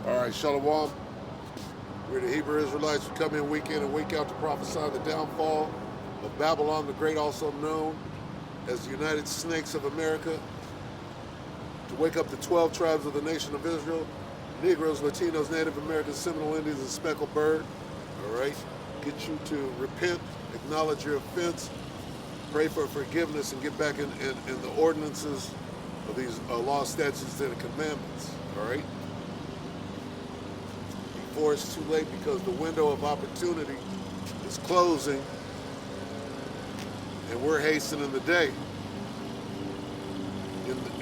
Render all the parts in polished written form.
All right, Shalom. We're the Hebrew Israelites who come in week in and week out to prophesy the downfall of Babylon the Great, also known as the United Snakes of America, to wake up the 12 tribes of the nation of Israel, Negroes, Latinos, Native Americans, Seminole Indians, and Speckled Bird. All right, get you to repent, acknowledge your offense, pray for forgiveness, and get back in the ordinances of these laws, statutes, and commandments. All right. Before it's too late, because the window of opportunity is closing and we're hastening the day.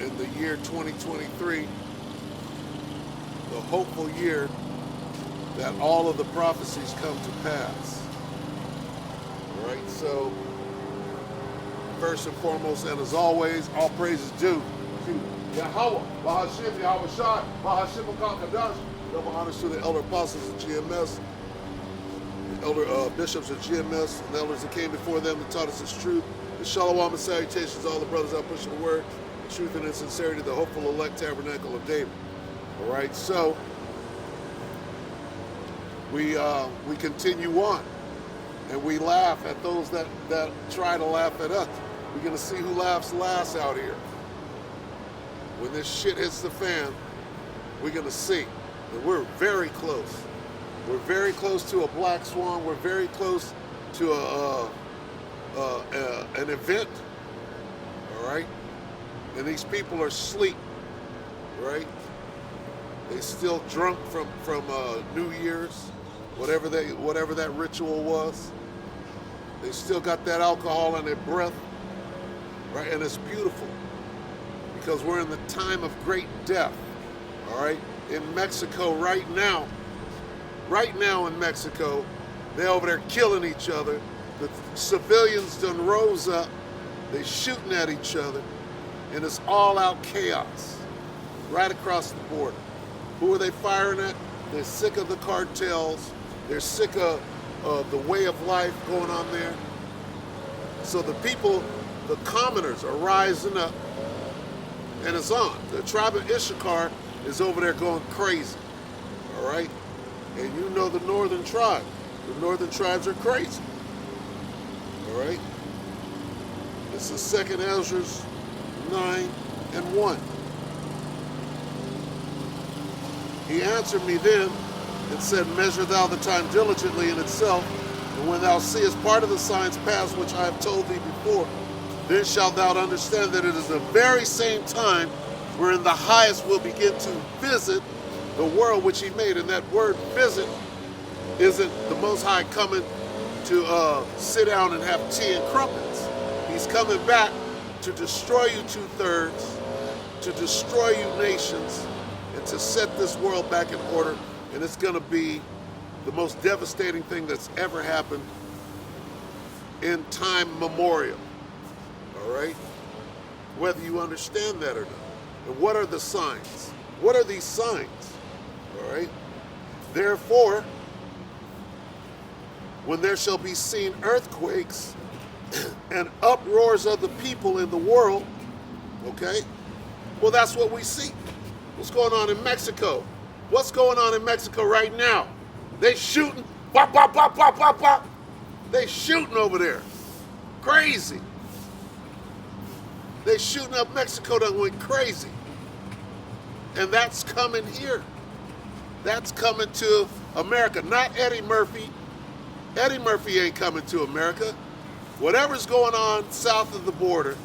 In the year 2023, the hopeful year that all of the prophecies come to pass. All right, so first and foremost, and as always, all praises due to Yahweh, Bahashim, Yahweh Shai, Bahashim Kadash. Double honors to the elder apostles of GMS, the elder bishops of GMS, and the elders that came before them and taught us this truth. The shalom and salutations to all the brothers out pushing the word, the truth and in sincerity, the hopeful elect tabernacle of David. All right, so we continue on, and we laugh at those that try to laugh at us. We're gonna see who laughs last out here. When this shit hits the fan, we're gonna see. We're very close. We're very close to a black swan. We're very close to an event. All right, and these people are asleep. Right? They still drunk from New Year's, whatever that ritual was. They still got that alcohol in their breath. Right, and it's beautiful because we're in the time of great death. All right. In Mexico right now in Mexico, they're over there killing each other. The civilians done rose up, they shooting at each other, and it's all out chaos right across the border. Who are they firing at? They're sick of the cartels, they're sick of the way of life going on there. So the people, the commoners are rising up, and it's on. The tribe of Issachar is over there going crazy, all right? And you know the northern tribe. The northern tribes are crazy, all right? This is 2nd Ezra 9:1. He answered me then and said, measure thou the time diligently in itself, and when thou seest part of the signs pass which I have told thee before, then shalt thou understand that it is the very same time wherein the highest will begin to visit the world which he made. And that word visit isn't the Most High coming to sit down and have tea and crumpets. He's coming back to destroy you 2/3, to destroy you nations, and to set this world back in order. And it's going to be the most devastating thing that's ever happened in time memorial. All right? Whether you understand that or not. And what are the signs? What are these signs? All right. Therefore, when there shall be seen earthquakes and uproars of the people in the world, okay? Well, that's what we see. What's going on in Mexico? What's going on in Mexico right now? They shooting, bop, bop, bop, bop, bop, bop. They shooting over there. Crazy. They shooting up Mexico that went crazy. And that's coming here. That's coming to America, not Eddie Murphy. Eddie Murphy ain't coming to America. Whatever's going on south of the border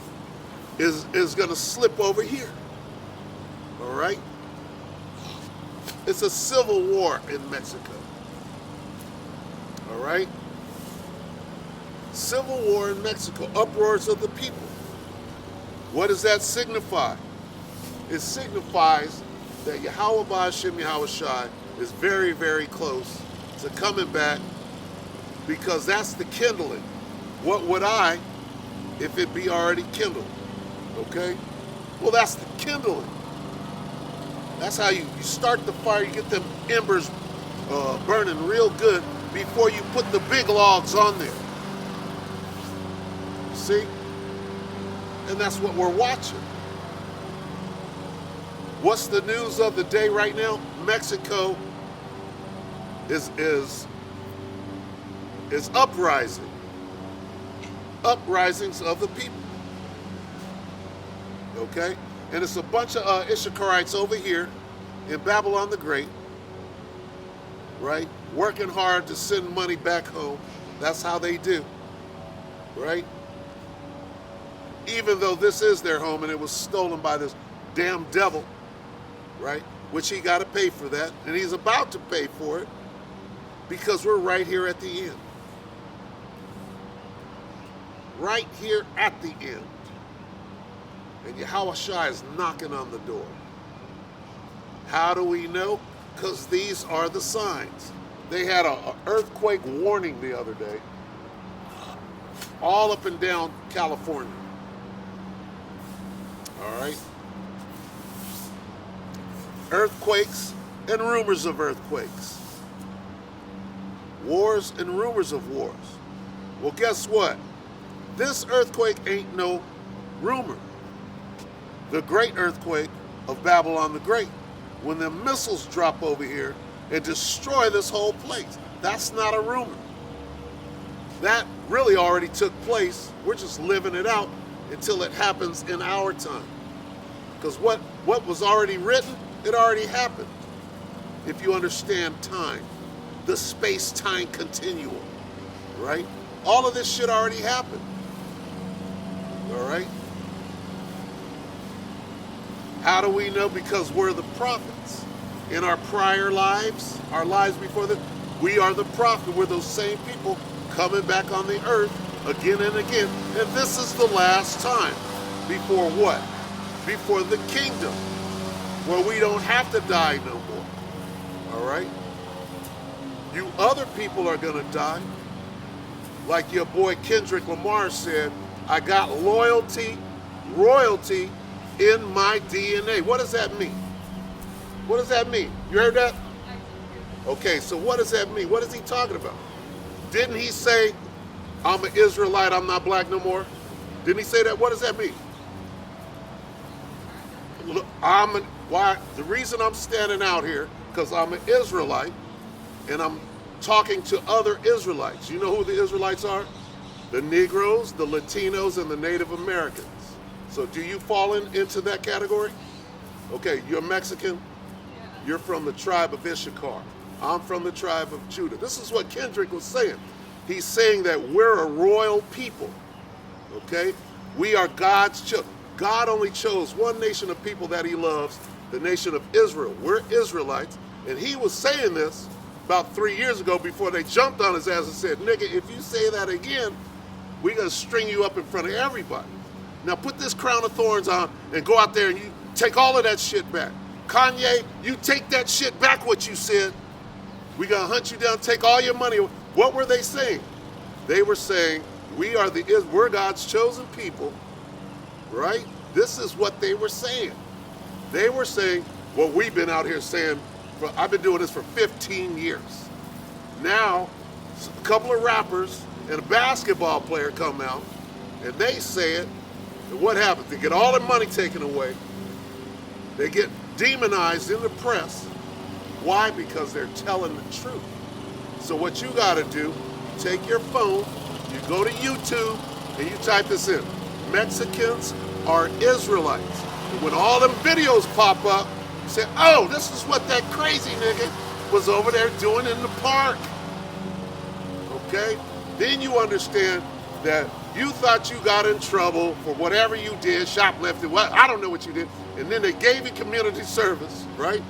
is going to slip over here. All right? It's a civil war in Mexico. All right? Civil war in Mexico, uproars of the people. What does that signify? It signifies that Yahweh Ba'ashim Yahweh Shai is very, very close to coming back, because that's the kindling. What would I if it be already kindled? Okay? Well, that's the kindling. That's how you start the fire, you get them embers burning real good before you put the big logs on there. See? And that's what we're watching. What's the news of the day right now? Mexico is uprising. Uprisings of the people. Okay? And it's a bunch of Issacharites over here in Babylon the Great, right? Working hard to send money back home. That's how they do, right? Even though this is their home and it was stolen by this damn devil, right? Which he got to pay for that, and he's about to pay for it because we're right here at the end. Right here at the end. And Yahushua is knocking on the door. How do we know? Because these are the signs. They had an earthquake warning the other day, all up and down California. All right? Earthquakes and rumors of earthquakes. Wars and rumors of wars. Well, guess what? This earthquake ain't no rumor. The great earthquake of Babylon the Great, when the missiles drop over here and destroy this whole place. That's not a rumor. That really already took place. We're just living it out until it happens in our time. Because what was already written, it already happened. If you understand time, the space-time continuum, right? All of this shit already happened. All right? How do we know? Because we're the prophets. In our prior lives, our lives before this, we are the prophet. We're those same people coming back on the earth again and again. And this is the last time. Before what? Before the kingdom, where we don't have to die no more. All right? You other people are going to die. Like your boy Kendrick Lamar said, I got royalty in my DNA. What does that mean? What does that mean? You heard that? Okay, so what does that mean? What is he talking about? Didn't he say, I'm an Israelite, I'm not black no more? Didn't he say that? What does that mean? Look, the reason I'm standing out here, because I'm an Israelite, and I'm talking to other Israelites. You know who the Israelites are? The Negroes, the Latinos, and the Native Americans. So do you fall into that category? Okay, you're Mexican. You're from the tribe of Issachar. I'm from the tribe of Judah. This is what Kendrick was saying. He's saying that we're a royal people. Okay? We are God's children. God only chose one nation of people that he loves, the nation of Israel. We're Israelites. And he was saying this about 3 years ago before they jumped on his ass and said, nigga, if you say that again, we're going to string you up in front of everybody. Now put this crown of thorns on and go out there and you take all of that shit back. Kanye, you take that shit back what you said. We're going to hunt you down, take all your money. What were they saying? They were saying, we're God's chosen people, right? This is what they were saying. They were saying what we've been out here saying. I've been doing this for 15 years. Now, a couple of rappers and a basketball player come out and they say it. And what happens? They get all their money taken away. They get demonized in the press. Why? Because they're telling the truth. So what you got to do, you take your phone, you go to YouTube, and you type this in. Mexicans are Israelites. And when all them videos pop up, you say, oh, this is what that crazy nigga was over there doing in the park. Okay? Then you understand that you thought you got in trouble for whatever you did, shoplifting, I don't know what you did, and then they gave you community service, right?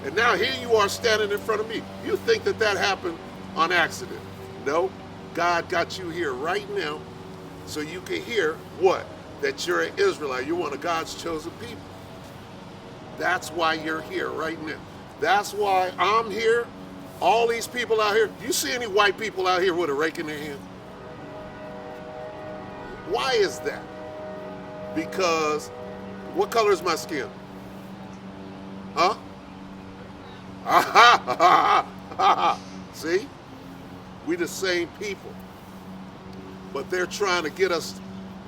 And now here you are standing in front of me. You think that happened on accident. No, God got you here right now so you can hear what? That you're an Israelite. You're one of God's chosen people. That's why you're here right now. That's why I'm here. All these people out here. You see any white people out here with a rake in their hand? Why is that? Because, what color is my skin? Huh? See? We the same people. But they're trying to get us,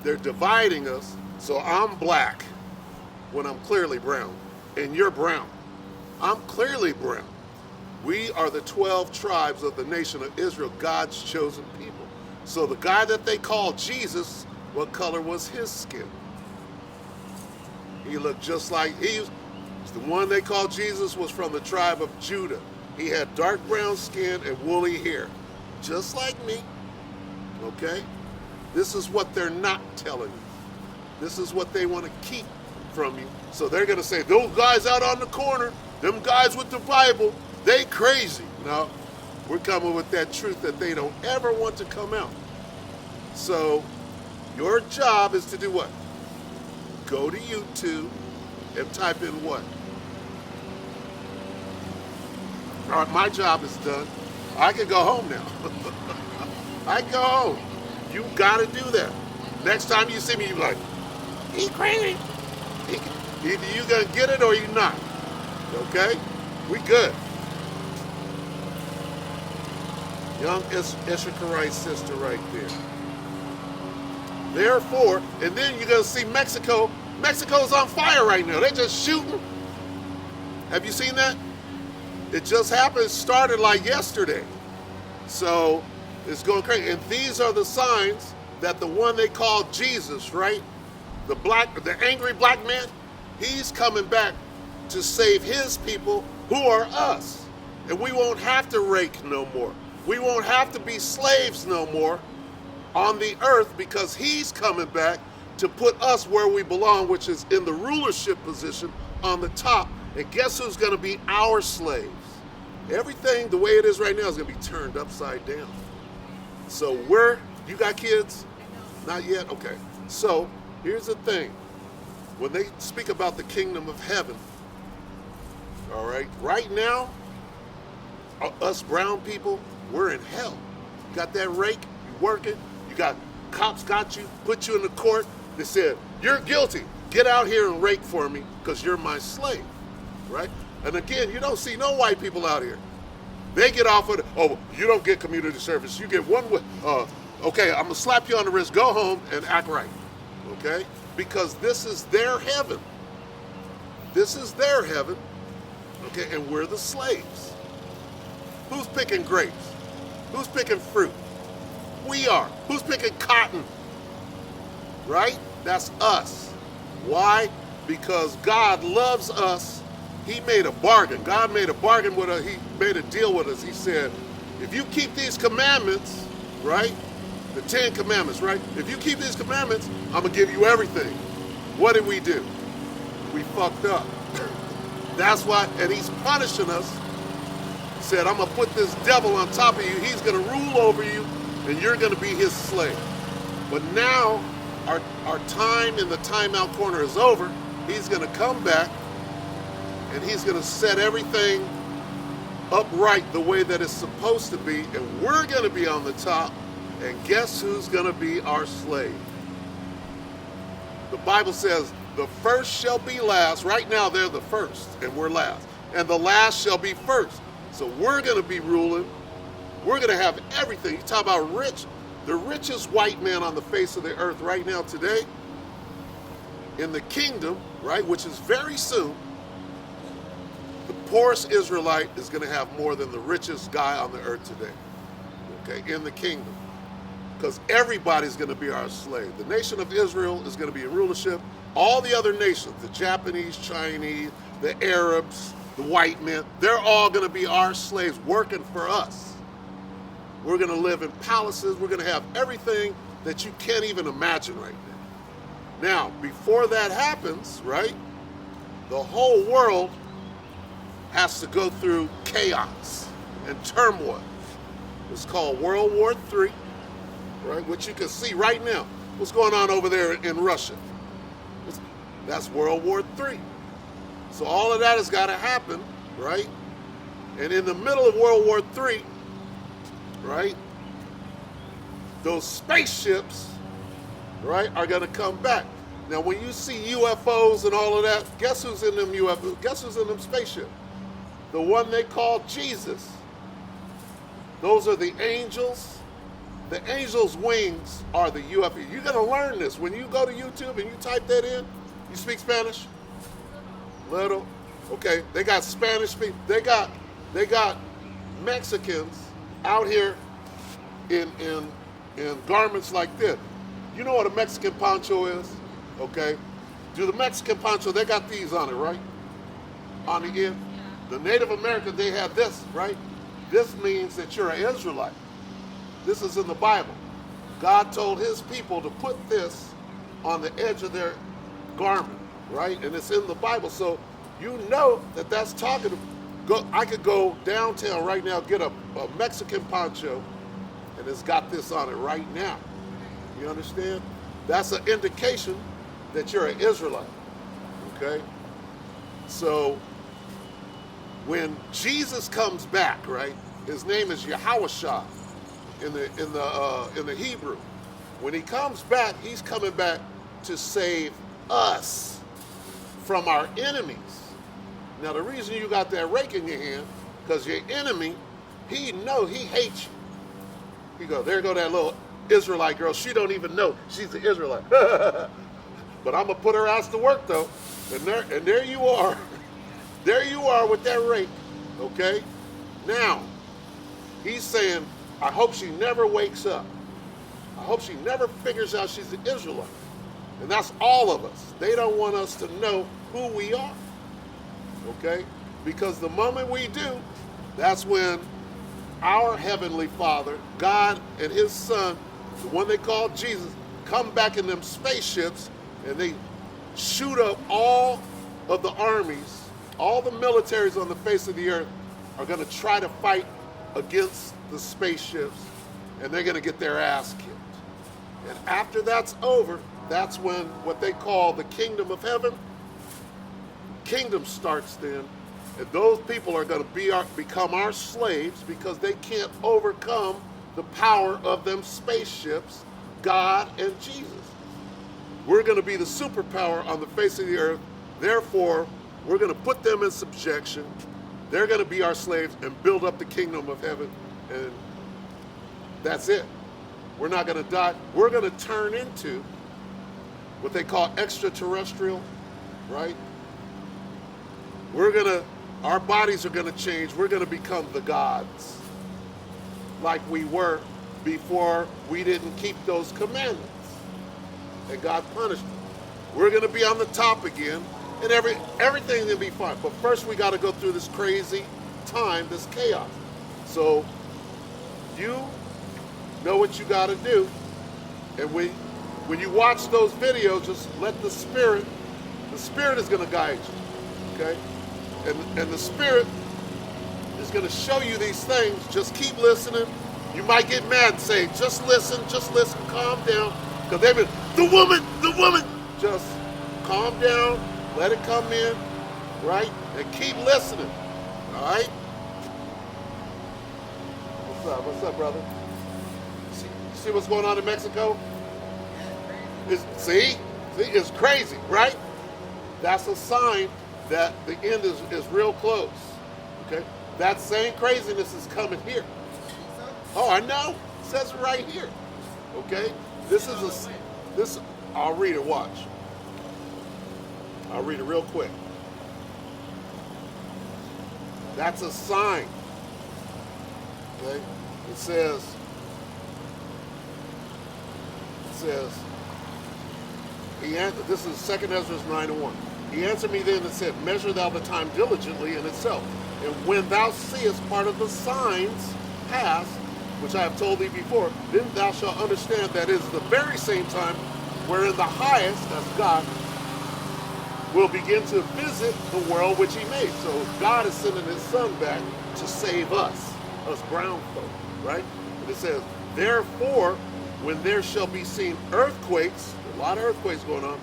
they're dividing us, so I'm black when I'm clearly brown. and you're brown. I'm clearly brown. We are the 12 tribes of the nation of Israel, God's chosen people. So the guy that they called Jesus, what color was his skin? He looked just like the one they called Jesus was from the tribe of Judah. He had dark brown skin and woolly hair, just like me. Okay? This is what they're not telling you. This is what they want to keep from you. So they're going to say, those guys out on the corner, them guys with the Bible, they crazy. No, we're coming with that truth that they don't ever want to come out. So your job is to do what? Go to YouTube and type in what? All right, my job is done. I can go home now. I can go home. You got to do that. Next time you see me, you're like, he crazy. Either you going to get it or you not. Okay? We good. Young Issacharite sister right there. Therefore, and then you're going to see Mexico. Mexico's on fire right now. They're just shooting. Have you seen that? It just happened. It started like yesterday. So it's going crazy. And these are the signs that the one they call Jesus, right? The angry black man, he's coming back to save his people who are us. And we won't have to rake no more. We won't have to be slaves no more on the earth because he's coming back to put us where we belong, which is in the rulership position on the top. And guess who's going to be our slaves? Everything the way it is right now is going to be turned upside down. So you got kids? Not yet? Okay. So here's the thing. When they speak about the kingdom of heaven, all right, right now, us brown people, we're in hell. You got that rake, you working, you got cops got you, put you in the court. They said, you're guilty. Get out here and rake for me because you're my slave, right? And again, you don't see no white people out here. They get off of you don't get community service. You get one, okay, I'm going to slap you on the wrist, go home and act right, okay? Because this is their heaven. This is their heaven, okay, and we're the slaves. Who's picking grapes? Who's picking fruit? We are. Who's picking cotton? Right? That's us. Why? Because God loves us. He made a bargain. God made a bargain with us. He made a deal with us. He said, if you keep these commandments, right? The 10 commandments, right? If you keep these commandments, I'm going to give you everything. What did we do? We fucked up. That's why, and he's punishing us. He said, I'm going to put this devil on top of you. He's going to rule over you, and you're going to be his slave. But now, our time in the timeout corner is over. He's going to come back, and he's going to set everything upright the way that it's supposed to be, and we're going to be on the top, and guess who's going to be our slave? The Bible says, the first shall be last. Right now, they're the first, and we're last. And the last shall be first. So we're going to be ruling. We're going to have everything. You talk about rich. The richest white man on the face of the earth right now today, in the kingdom, right, which is very soon, the poorest Israelite is going to have more than the richest guy on the earth today, okay, in the kingdom. Because everybody's going to be our slave. The nation of Israel is going to be in rulership. All the other nations, the Japanese, Chinese, the Arabs, the white men, they're all going to be our slaves working for us. We're going to live in palaces. We're going to have everything that you can't even imagine right now. Now, before that happens, right, the whole world has to go through chaos and turmoil. It's called World War III, right, which you can see right now. What's going on over there in Russia? That's World War III. So all of that has got to happen, right? And in the middle of World War III, right, those spaceships, right, are going to come back. Now, when you see UFOs and all of that, guess who's in them UFOs? Guess who's in them spaceships? The one they call Jesus. Those are the angels. The angels' wings are the UFO. You're going to learn this. When you go to YouTube and you type that in, you speak Spanish? Little. Okay, they got Spanish people. They got Mexicans out here in garments like this. You know what a Mexican poncho is? Okay. Do the Mexican poncho, they got these on it, right? On the end. The Native Americans, they had this, right? This means that you're an Israelite. This is in the Bible. God told his people to put this on the edge of their garment, right? And it's in the Bible. So you know that that's talking to, I could go downtown right now, get a Mexican poncho, and it's got this on it right now. You understand? That's an indication that you're an Israelite, okay? So when Jesus comes back, right? His name is Yahushua in the Hebrew. When he comes back, he's coming back to save us from our enemies. Now the reason you got that rake in your hand, because your enemy, he hates you. You go, there go that little Israelite girl. She don't even know she's an Israelite. But I'm gonna put her ass to work though. And there you are. There you are with that rake. Okay? Now, he's saying, I hope she never wakes up. I hope she never figures out she's an Israelite. And that's all of us. They don't want us to know who we are. Okay? Because the moment we do, that's when our Heavenly Father, God and his Son, the one they call Jesus, come back in them spaceships and they shoot up all of the armies, all the militaries on the face of the earth are going to try to fight against the spaceships, and they're going to get their ass kicked. And after that's over, that's when what they call the kingdom of heaven, kingdom starts then, and those people are going to become our slaves because they can't overcome the power of them spaceships, God and Jesus. We're going to be the superpower on the face of the earth. Therefore, we're going to put them in subjection. They're going to be our slaves and build up the kingdom of heaven. And that's it. We're not going to die. We're going to turn into what they call extraterrestrial, right? Our bodies are going to change. We're going to become the gods like we were before we didn't keep those commandments. And God punished them. We're going to be on the top again, and everything's going to be fine. But first we got to go through this crazy time, this chaos. So you know what you got to do. And when you watch those videos, just let the Spirit is going to guide you, okay? And the Spirit is going to show you these things. Just keep listening. You might get mad and say, just listen, calm down. Because they've been, the woman, just calm down, let it come in, right? And keep listening, all right? What's up, brother? See what's going on in Mexico? See, it's crazy, right? That's a sign that the end is real close, okay? That same craziness is coming here. Oh, I know. It says it right here, okay? I'll read it, watch. I'll read it real quick. That's a sign. Okay? It says, this is 2 Ezra 9:1. He answered me then and said, measure thou the time diligently in itself. And when thou seest part of the signs pass, which I have told thee before, then thou shalt understand that it is the very same time wherein the highest, that's God, will begin to visit the world which he made. So God is sending his Son back to save us brown folk, right? And it says, therefore, when there shall be seen earthquakes, a lot of earthquakes going on,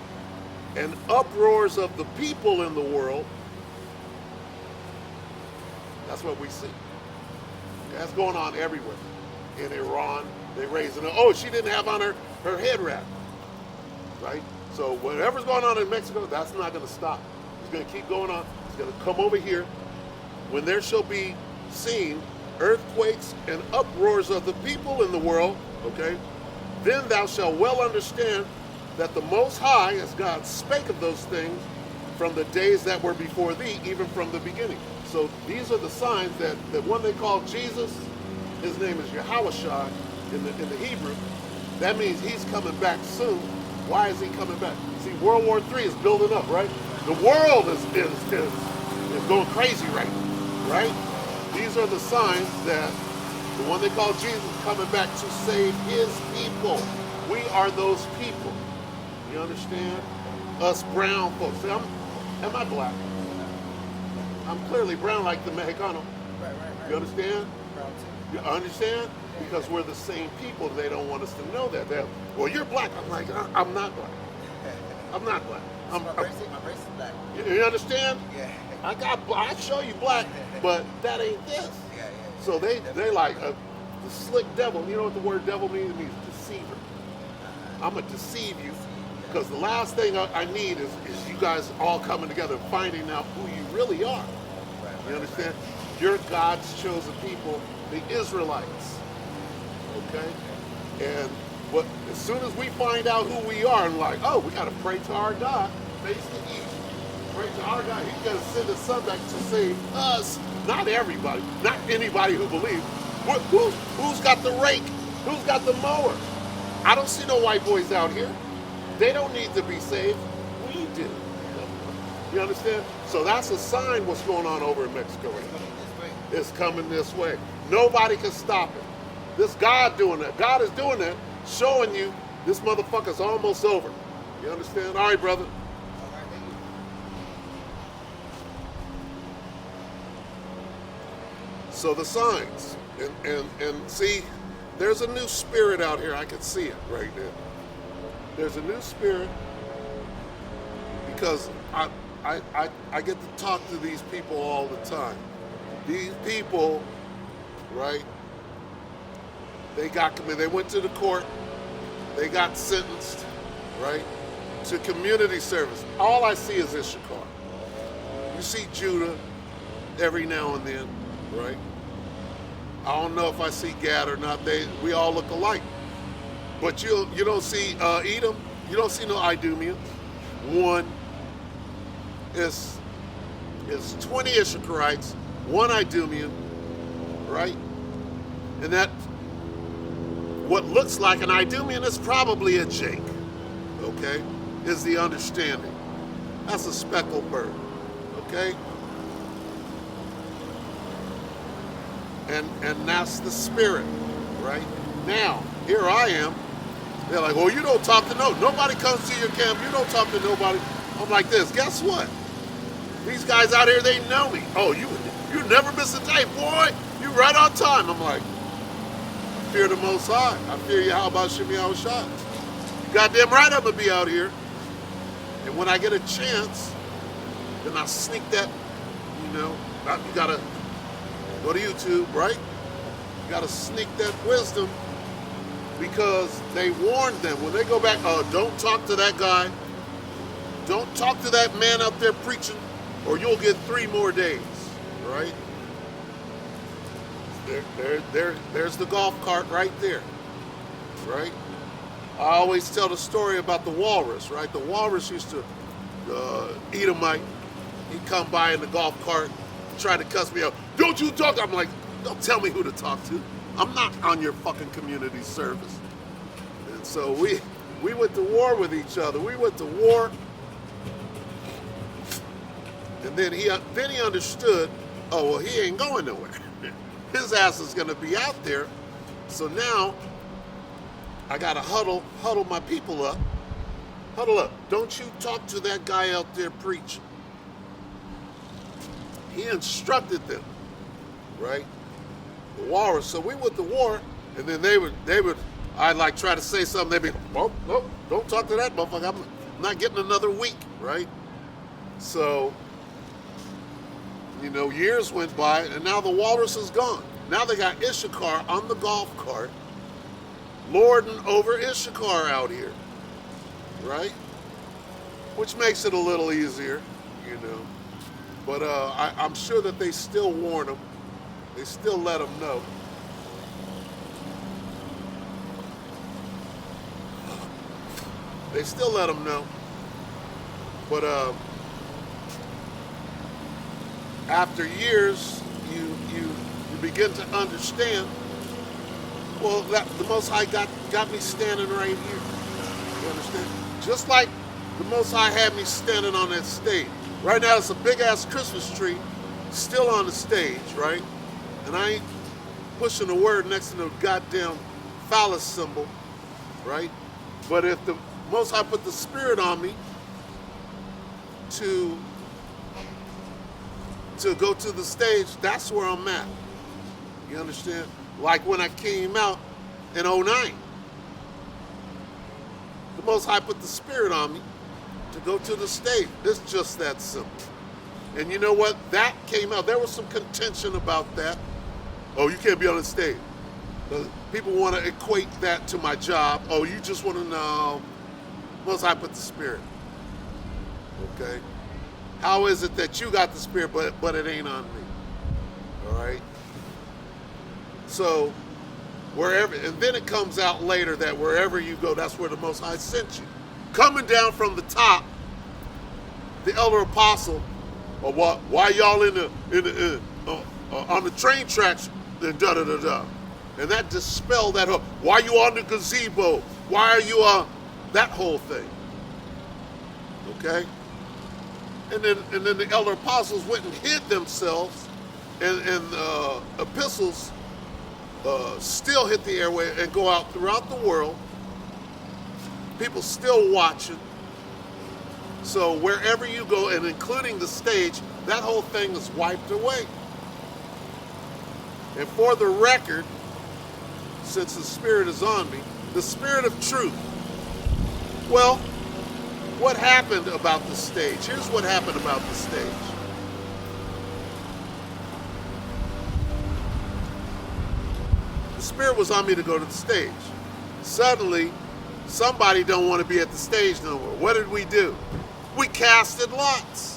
and uproars of the people in the world, that's what we see. That's going on everywhere. In Iran, they raising it. Oh, she didn't have on her head wrap, right? So whatever's going on in Mexico, that's not going to stop. It's going to keep going on. It's going to come over here. When there shall be seen earthquakes and uproars of the people in the world, okay, then thou shalt well understand that the Most High, as God spake of those things, from the days that were before thee, even from the beginning. So these are the signs that the one they call Jesus, his name is Yahushua in the Hebrew. That means he's coming back soon. Why is he coming back? See, World War III is building up, right? The world is going crazy right now, right? These are the signs that the one they call Jesus is coming back to save his people. We are those people. You understand? Us brown folks. See, am I black? I'm clearly brown like the Mexicano. Right. You understand? Brown too. You understand? Because we're the same people. They don't want us to know that. Well, you're black. I'm like, I'm not black. I'm not black. My race is black. You understand? Yeah. I show you black, but that ain't this. Yeah. So they like the slick devil. You know what the word devil means? It means deceiver. I'm gonna deceive you, because the last thing I need is you guys all coming together and finding out who you really are. You understand? You're God's chosen people, the Israelites. Okay? And as soon as we find out who we are, and like, oh, we gotta pray to our God, face the east. Pray to our God. He's gonna send his son back to save us. Not everybody, not anybody who believes. Who's got the rake? Who's got the mower? I don't see no white boys out here. They don't need to be saved. We do. You understand? So that's a sign what's going on over in Mexico right now. It's coming this way. Nobody can stop it. This God doing that. God is doing that, showing you this motherfucker's almost over. You understand? All right, brother. So the signs. And see, there's a new spirit out here. I can see it right now. There's a new spirit because I get to talk to these people all the time. These people, right? They went to the court. They got sentenced, right, to community service. All I see is Issachar. You see Judah every now and then, right? I don't know if I see Gad or not. We all look alike. But you don't see Edom. You don't see no Idumeans. One is 20 Issacharites, one Idumean, right? And that what looks like an Idumean is probably a Jake, okay? Is the understanding. That's a speckled bird, okay? And that's the spirit, right? Now, here I am. They're like, well, you don't talk to nobody comes to your camp. You don't talk to nobody. I'm like this. Guess what? These guys out here, they know me. Oh, you never miss a day, boy. You right on time. I'm like, fear the Most High. I fear you. How about Shemi Yahushua? You goddamn right I'm going to be out here. And when I get a chance, then I sneak that, you got to go to YouTube, right? You got to sneak that wisdom, because they warned them when they go back, don't talk to that guy. Don't talk to that man out there preaching, or you'll get 3 more days, right? There's the golf cart right there, right? I always tell the story about the walrus, right? The walrus used to, Edomite, he'd come by in the golf cart, try to cuss me out. Don't you talk? I'm like, don't tell me who to talk to. I'm not on your fucking community service. And so we went to war with each other. We went to war. And then he understood, oh, well, he ain't going nowhere. His ass is going to be out there. So now I got to huddle my people up. Huddle up. Don't you talk to that guy out there preaching. He instructed them, right? The walrus. So we went to war, and then they would. I'd like try to say something. They'd be, oh, no, don't talk to that motherfucker. I'm not getting another week, right? So, years went by, and now the walrus is gone. Now they got Issachar on the golf cart, lording over Issachar out here, right? Which makes it a little easier, But I'm sure that they still warn them. They still let them know. They still let them know. But after years, you begin to understand. Well, the Most High got me standing right here. You understand? Just like the Most High had me standing on that stage. Right now, it's a big ass Christmas tree, still on the stage, right? And I ain't pushing the word next to the goddamn phallus symbol, right? But if the Most High put the Spirit on me to go to the stage, that's where I'm at. You understand? Like when I came out in '09, the Most High put the Spirit on me to go to the stage. It's just that simple. And you know what? That came out. There was some contention about that. Oh, you can't be on the stage. People want to equate that to my job. Oh, you just want to know. Most High put the Spirit. Okay? How is it that you got the Spirit, but it ain't on me? All right? So, wherever, and then it comes out later that wherever you go, that's where the Most High sent you. Coming down from the top, the elder apostle, or what? Why y'all on the train tracks? And da da da da, and that dispelled that whole. Why you on the gazebo? Why are you that whole thing? Okay. And then the elder apostles went and hid themselves, and epistles still hit the airway and go out throughout the world. People still watching. So wherever you go, and including the stage, that whole thing is wiped away. And for the record, since the Spirit is on me, the Spirit of truth. Well, what happened about the stage? Here's what happened about the stage. The Spirit was on me to go to the stage. Suddenly, somebody don't want to be at the stage no more. What did we do? We casted lots.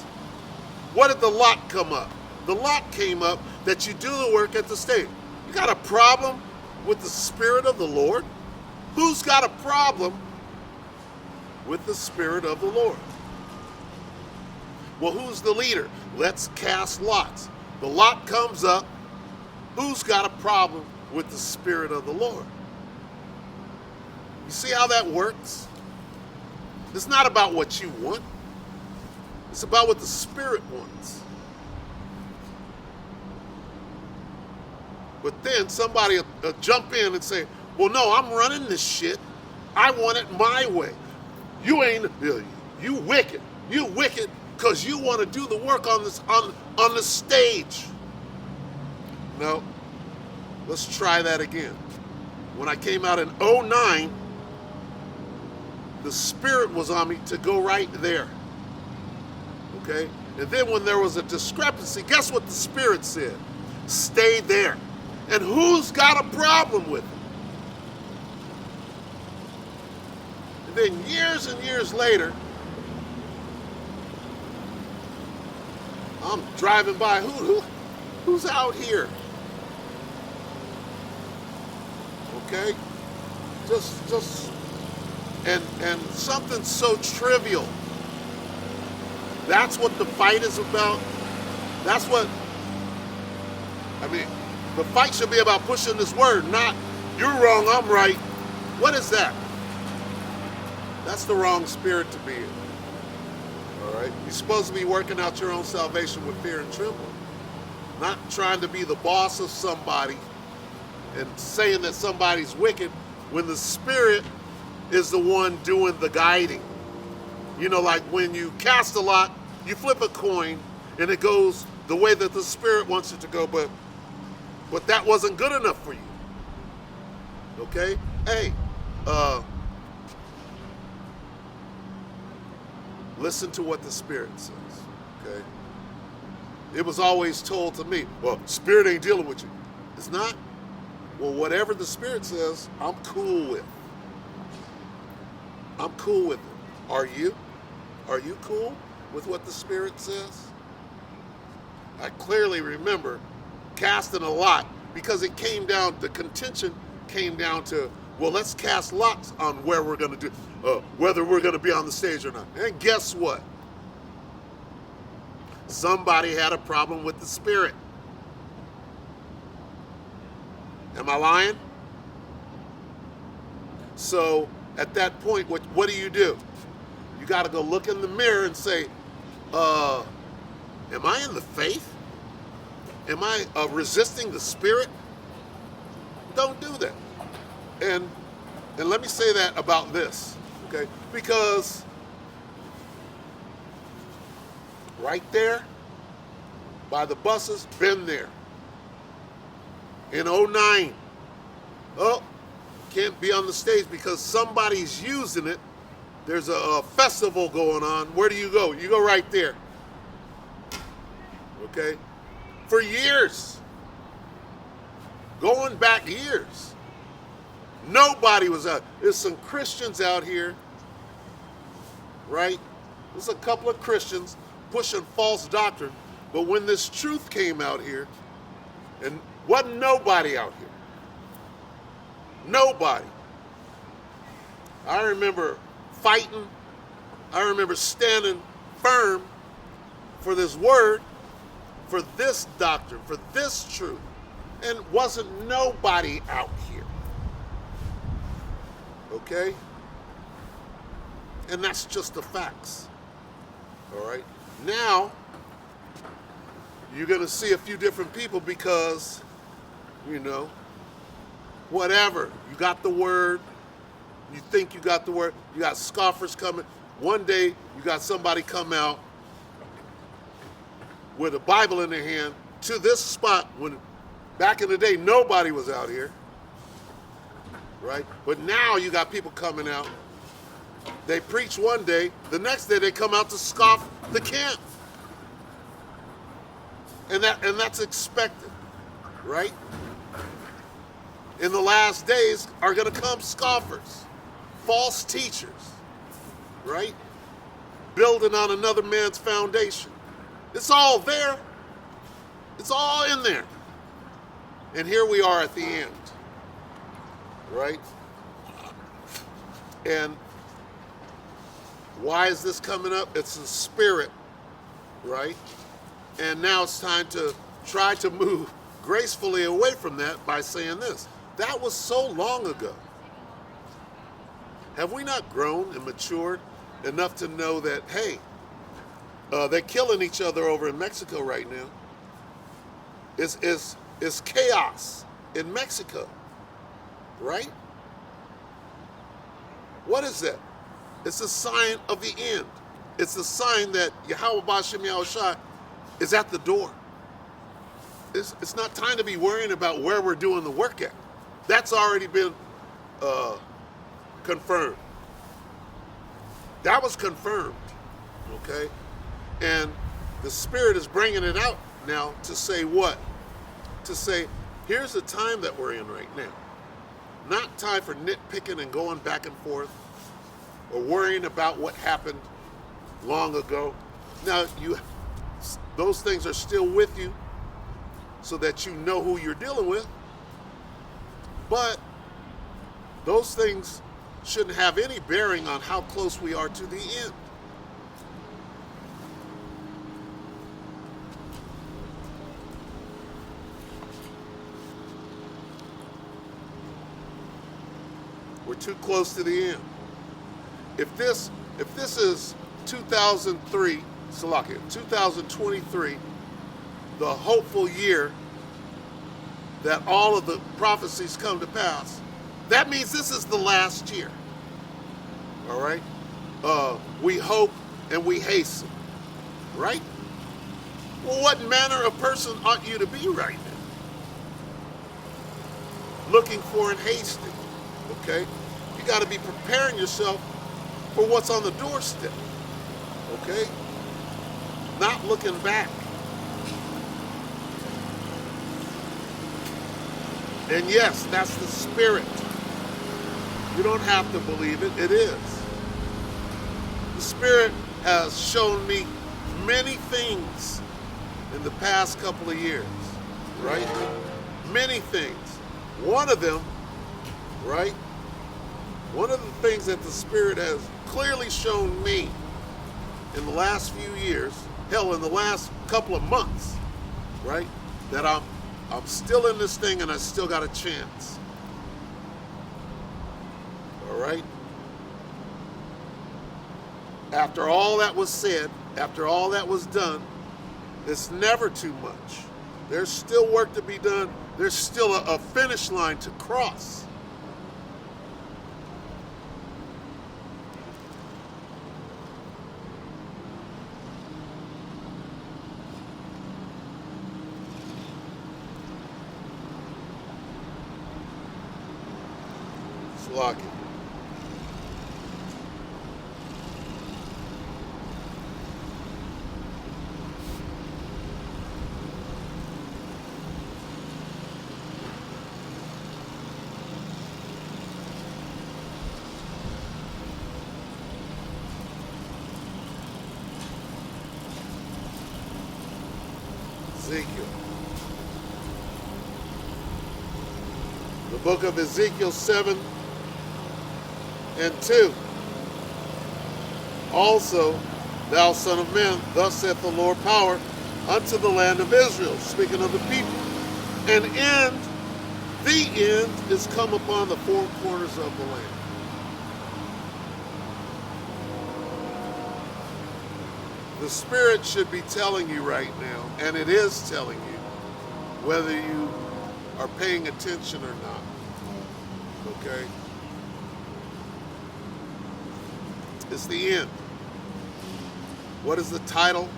What did the lot come up? The lot came up that you do the work at the stage. You got a problem with the Spirit of the Lord? Who's got a problem with the Spirit of the Lord? Well, who's the leader? Let's cast lots. The lot comes up. Who's got a problem with the Spirit of the Lord? You see how that works? It's not about what you want. It's about what the Spirit wants. But then somebody will jump in and say, well, no, I'm running this shit. I want it my way. You ain't, you wicked. You wicked because you want to do the work on the stage. No. Let's try that again. When I came out in '09, the Spirit was on me to go right there. Okay? And then when there was a discrepancy, guess what the Spirit said? Stay there. And who's got a problem with it? And then years and years later, I'm driving by. Who's out here? Okay? Just and something so trivial. That's what the fight is about. That's what, I mean, the fight should be about pushing this word, not you're wrong, I'm right. What is that? That's the wrong spirit to be in. All right? You're supposed to be working out your own salvation with fear and trembling. Not trying to be the boss of somebody and saying that somebody's wicked when the Spirit is the one doing the guiding. You know, like when you cast a lot, you flip a coin and it goes the way that the Spirit wants it to go, but that wasn't good enough for you. Okay? Hey, listen to what the Spirit says. Okay? It was always told to me, well, Spirit ain't dealing with you. It's not? Well, whatever the Spirit says, I'm cool with. I'm cool with it. Are you? Are you cool with what the Spirit says? I clearly remember casting a lot because it came down, the contention came down to, well, let's cast lots on where we're going to do, whether we're going to be on the stage or not. And guess what? Somebody had a problem with the Spirit. Am I lying? So at that point, what do? You got to go look in the mirror and say, am I in the faith? Am I resisting the Spirit? Don't do that. And let me say that about this, okay? Because right there by the buses, been there. In '09, can't be on the stage because somebody's using it. There's a festival going on. Where do you go? You go right there. Okay? For years. Going back years. Nobody was out. There's some Christians out here, right? There's a couple of Christians pushing false doctrine. But when this truth came out here, and wasn't nobody out here. Nobody. I remember fighting. I remember standing firm for this word, for this doctrine, for this truth. And wasn't nobody out here. Okay? And that's just the facts. All right? Now, you're going to see a few different people because, whatever. You got the word. You think you got the word. You got scoffers coming. One day, you got somebody come out with a Bible in their hand to this spot when back in the day, nobody was out here. Right? But now you got people coming out. They preach one day. The next day, they come out to scoff the camp. And that's expected, right? In the last days are going to come scoffers, false teachers, right? Building on another man's foundation. It's all there. It's all in there. And here we are at the end, right? And why is this coming up? It's the Spirit, right? And now it's time to try to move gracefully away from that by saying this. That was so long ago. Have we not grown and matured enough to know that, hey, they're killing each other over in Mexico right now? It's chaos in Mexico, right? What is that? It's a sign of the end. It's a sign that Yahweh B'Shem Yahushua is at the door. It's not time to be worrying about where we're doing the work at. That's already been confirmed. That was confirmed, okay? And the Spirit is bringing it out now to say what? To say, here's the time that we're in right now. Not time for nitpicking and going back and forth or worrying about what happened long ago. Now, those things are still with you so that you know who you're dealing with. But those things shouldn't have any bearing on how close we are to the end. We're too close to the end. If this is 2003, Salakia, 2023, the hopeful year that all of the prophecies come to pass, that means this is the last year. All right? We hope and we hasten. Right? Well, what manner of person ought you to be right now? Looking for and hasting. Okay? You got to be preparing yourself for what's on the doorstep. Okay? Not looking back. And yes, that's the Spirit. You don't have to believe it. It is. The Spirit has shown me many things in the past couple of years, right? Many things. One of them, right? One of the things that the Spirit has clearly shown me in the last few years hell, in the last couple of months, right? That I'm still in this thing and I still got a chance. All right? After all that was said, after all that was done, it's never too much. There's still work to be done. There's still a finish line to cross. Lock it. Ezekiel. The book of Ezekiel 7 and 2. Also, thou son of man, thus saith the Lord power unto the land of Israel, speaking of the people. And the end is come upon the four corners of the land. The Spirit should be telling you right now, and it is telling you, whether you are paying attention or not. Okay? It's the end. What is the title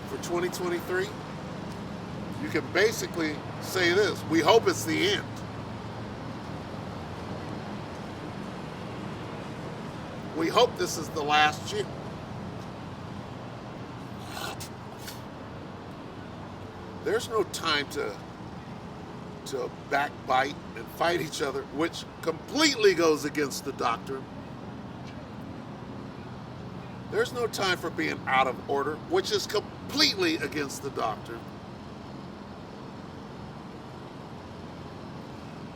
for 2023? You can basically say this: we hope it's the end. We hope this is the last year. There's no time to backbite and fight each other, which completely goes against the doctrine. There's no time for being out of order, which is completely against the doctrine.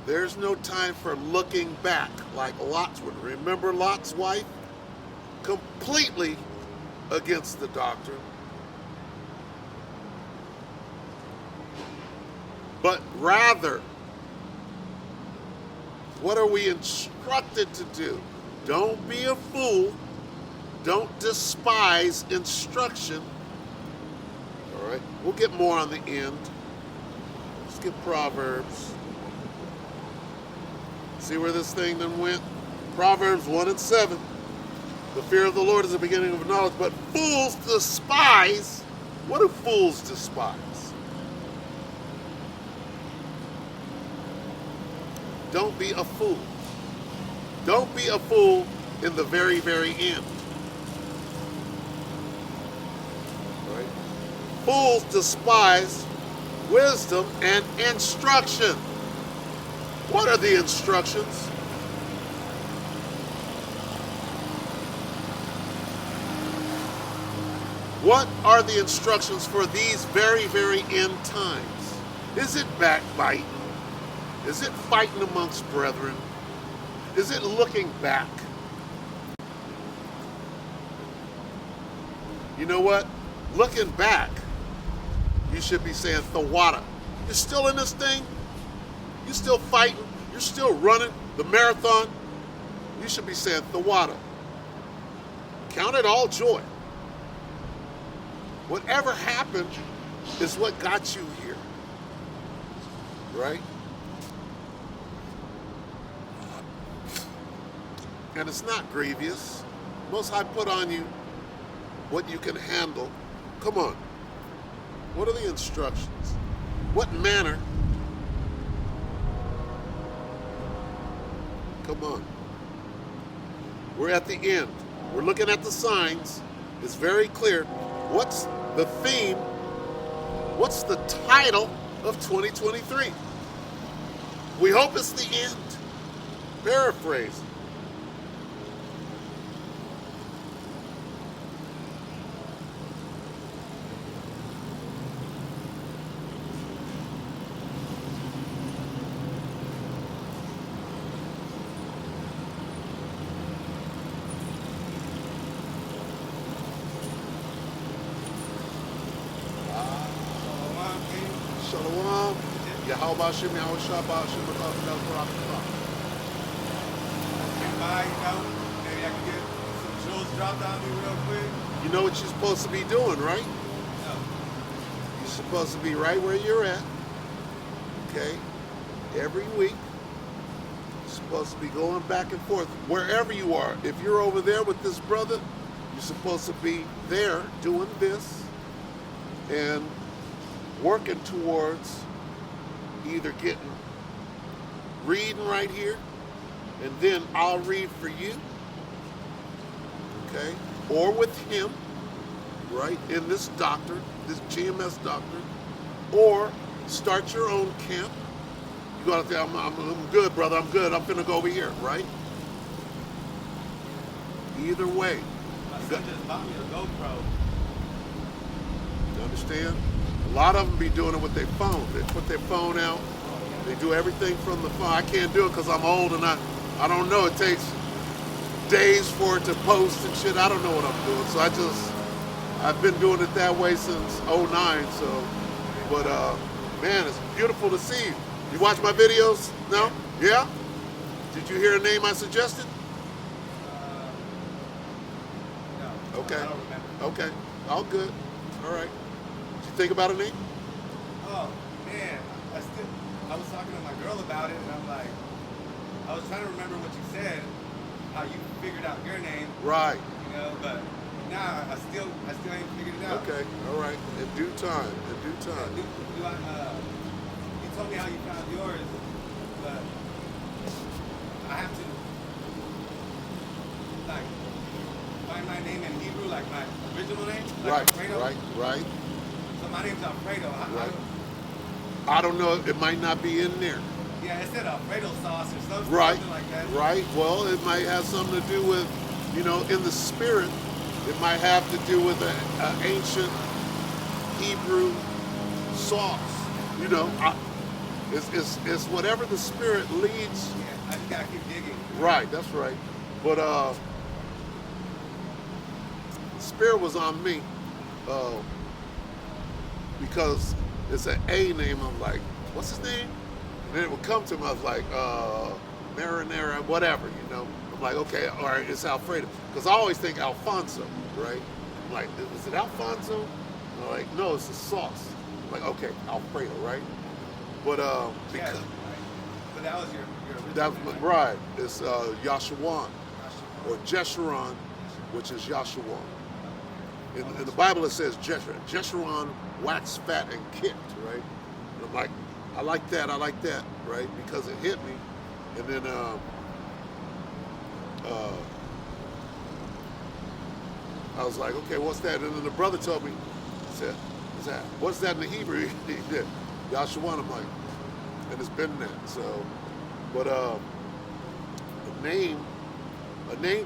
There's no time for looking back like Lot's would. Remember Lot's wife? Completely against the doctrine. But rather, what are we instructed to do? Don't be a fool. Don't despise instruction. All right, we'll get more on the end. Let's get Proverbs. See where this thing then went? Proverbs 1 and 7. The fear of the Lord is the beginning of knowledge, but fools despise. What do fools despise? Don't be a fool. Don't be a fool in the very, very end. Right? Fools despise wisdom and instruction. What are the instructions? What are the instructions for these very, very end times? Is it backbiting? Is it fighting amongst brethren? Is it looking back? You know what? Looking back, you should be saying, Thawada, you're still in this thing? You're still fighting? You're still running the marathon? You should be saying, Thawada, count it all joy. Whatever happened is what got you here. Right? And it's not grievous. Most High put on you what you can handle. Come on. What are the instructions? What manner? Come on. We're at the end. We're looking at the signs. It's very clear. What's the theme? What's the title of 2023? We hope it's the end. Paraphrase. Yahweh Bashim, Yahweh Shah Bashim, Get by, maybe I can get some jewels dropped on me real quick. You know what you're supposed to be doing, right? No. You're supposed to be right where you're at. Okay? Every week. You're supposed to be going back and forth. Wherever you are. If you're over there with this brother, you're supposed to be there doing this and working towards either reading right here, and then I'll read for you, okay? Or with him, right, in this doctrine, this GMS doctrine, or start your own camp. You gotta say, I'm good, brother, I'm good, I'm finna go over here, right? Either way. My son just bought me a GoPro. You understand? A lot of them be doing it with their phone. They put their phone out. They do everything from the phone. I can't do it because I'm old and I don't know. It takes days for it to post and shit. I don't know what I'm doing. So I've been doing it that way since '09. So, but man, it's beautiful to see. You watch my videos? No? Yeah? Did you hear a name I suggested? No. Okay. I don't remember. Okay. All good. All right. Did you think about a name? Oh, man. I was talking to my girl about it, and I'm like, I was trying to remember what you said, how you figured out your name, Right. but now I still ain't figured it out. Okay. All right. In due time. In due time. You told me how you found yours, but I have to, like, find my name in Hebrew, like my original name, like Alfredo. Right. So my name's Alfredo. Right. I don't know. It might not be in there. Yeah, it said Alfredo sauce or something, Right. something like that. Right. Well, it might have something to do with, in the spirit, it might have to do with an ancient Hebrew sauce. It's whatever the spirit leads. Yeah, I just gotta keep digging. Right. That's right. But spirit was on me because it's an A name. I'm like, what's his name? And then it would come to me. I was like, marinara, whatever. I'm like, okay, all right, it's Alfredo, because I always think Alfonso, right? I'm like, is it Alfonso? And I'm like, no, it's the sauce. I'm like, okay, Alfredo, right? But because But that was your original that's name, right. It's Yashawan or Jeshurun, which is Yashawan. In the Bible it says Jeshurun waxed fat and kicked, right? And I'm like, I like that, right? Because it hit me. And then I was like, okay, what's that? And then the brother told me, he said, what's that in the Hebrew? He did. Yashawan, I'm like, and it's been that. So, but a name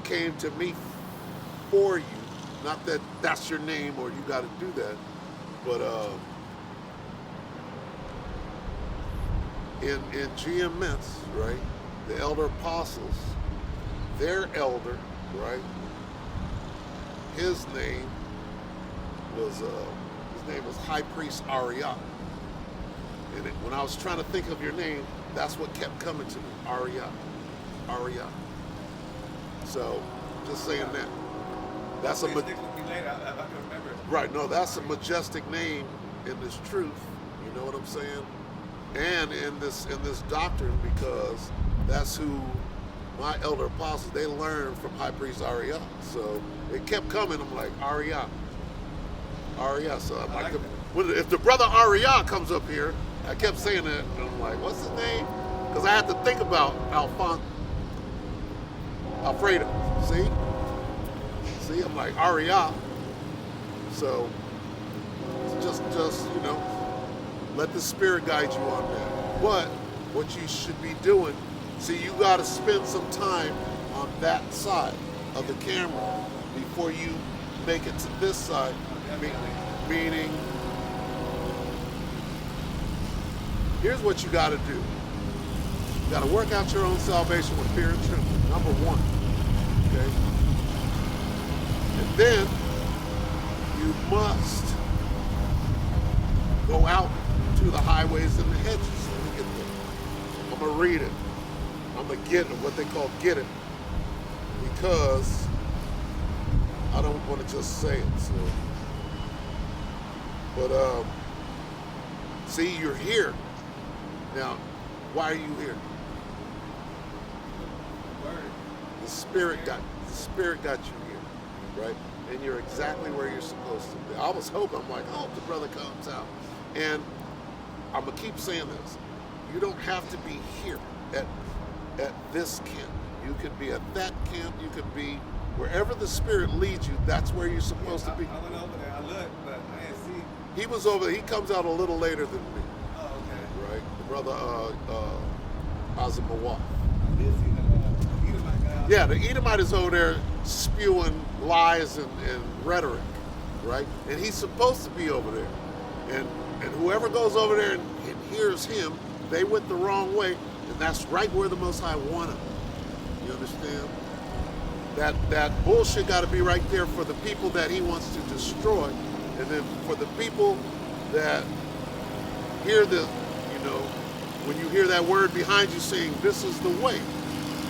came to me for you. Not that that's your name or you got to do that, but in GMS, right, the elder apostles, their elder, right, his name was High Priest Ariyah. And when I was trying to think of your name, that's what kept coming to me, Ariyah. So, just saying that. That's Stick with me later. I can remember. Right. No, that's a majestic name in this truth. You know what I'm saying? And in this doctrine, because that's who my elder apostles, they learned from High Priest Ariyah. So it kept coming. I'm like, Ariyah. So I'm like, if the brother Ariyah comes up here, I kept saying that, and I'm like, what's his name? Because I had to think about Alfredo. See, I'm like, Ariyah. So just let the spirit guide you on that. But what you should be doing, see, you got to spend some time on that side of the camera before you make it to this side. Meaning, here's what you got to do. You got to work out your own salvation with fear and trembling. Number one. Okay? And then you must go out to the highways and the hedges. Let me get I'm gonna read it. I'm gonna get it, what they call get it, because I don't want to just say it. So, but see, you're here now. Why are you here? Word. The spirit got you here, right? And you're exactly where you're supposed to be. I was hoping, I'm like, I hope the brother comes out. And I'm gonna keep saying this. You don't have to be here at this camp. You could be at that camp. You could be wherever the spirit leads you. That's where you're supposed to be. I went over there. I looked, but I didn't see. He was over there. He comes out a little later than me, Oh, okay. right? The brother Azamawat. I did see the Edomite guy. Yeah, the Edomite is over there spewing lies and rhetoric, right? And he's supposed to be over there. And whoever goes over there and hears him, they went the wrong way, and that's right where the Most High want them. You understand? That bullshit got to be right there for the people that he wants to destroy, and then for the people that hear the, when you hear that word behind you saying, this is the way,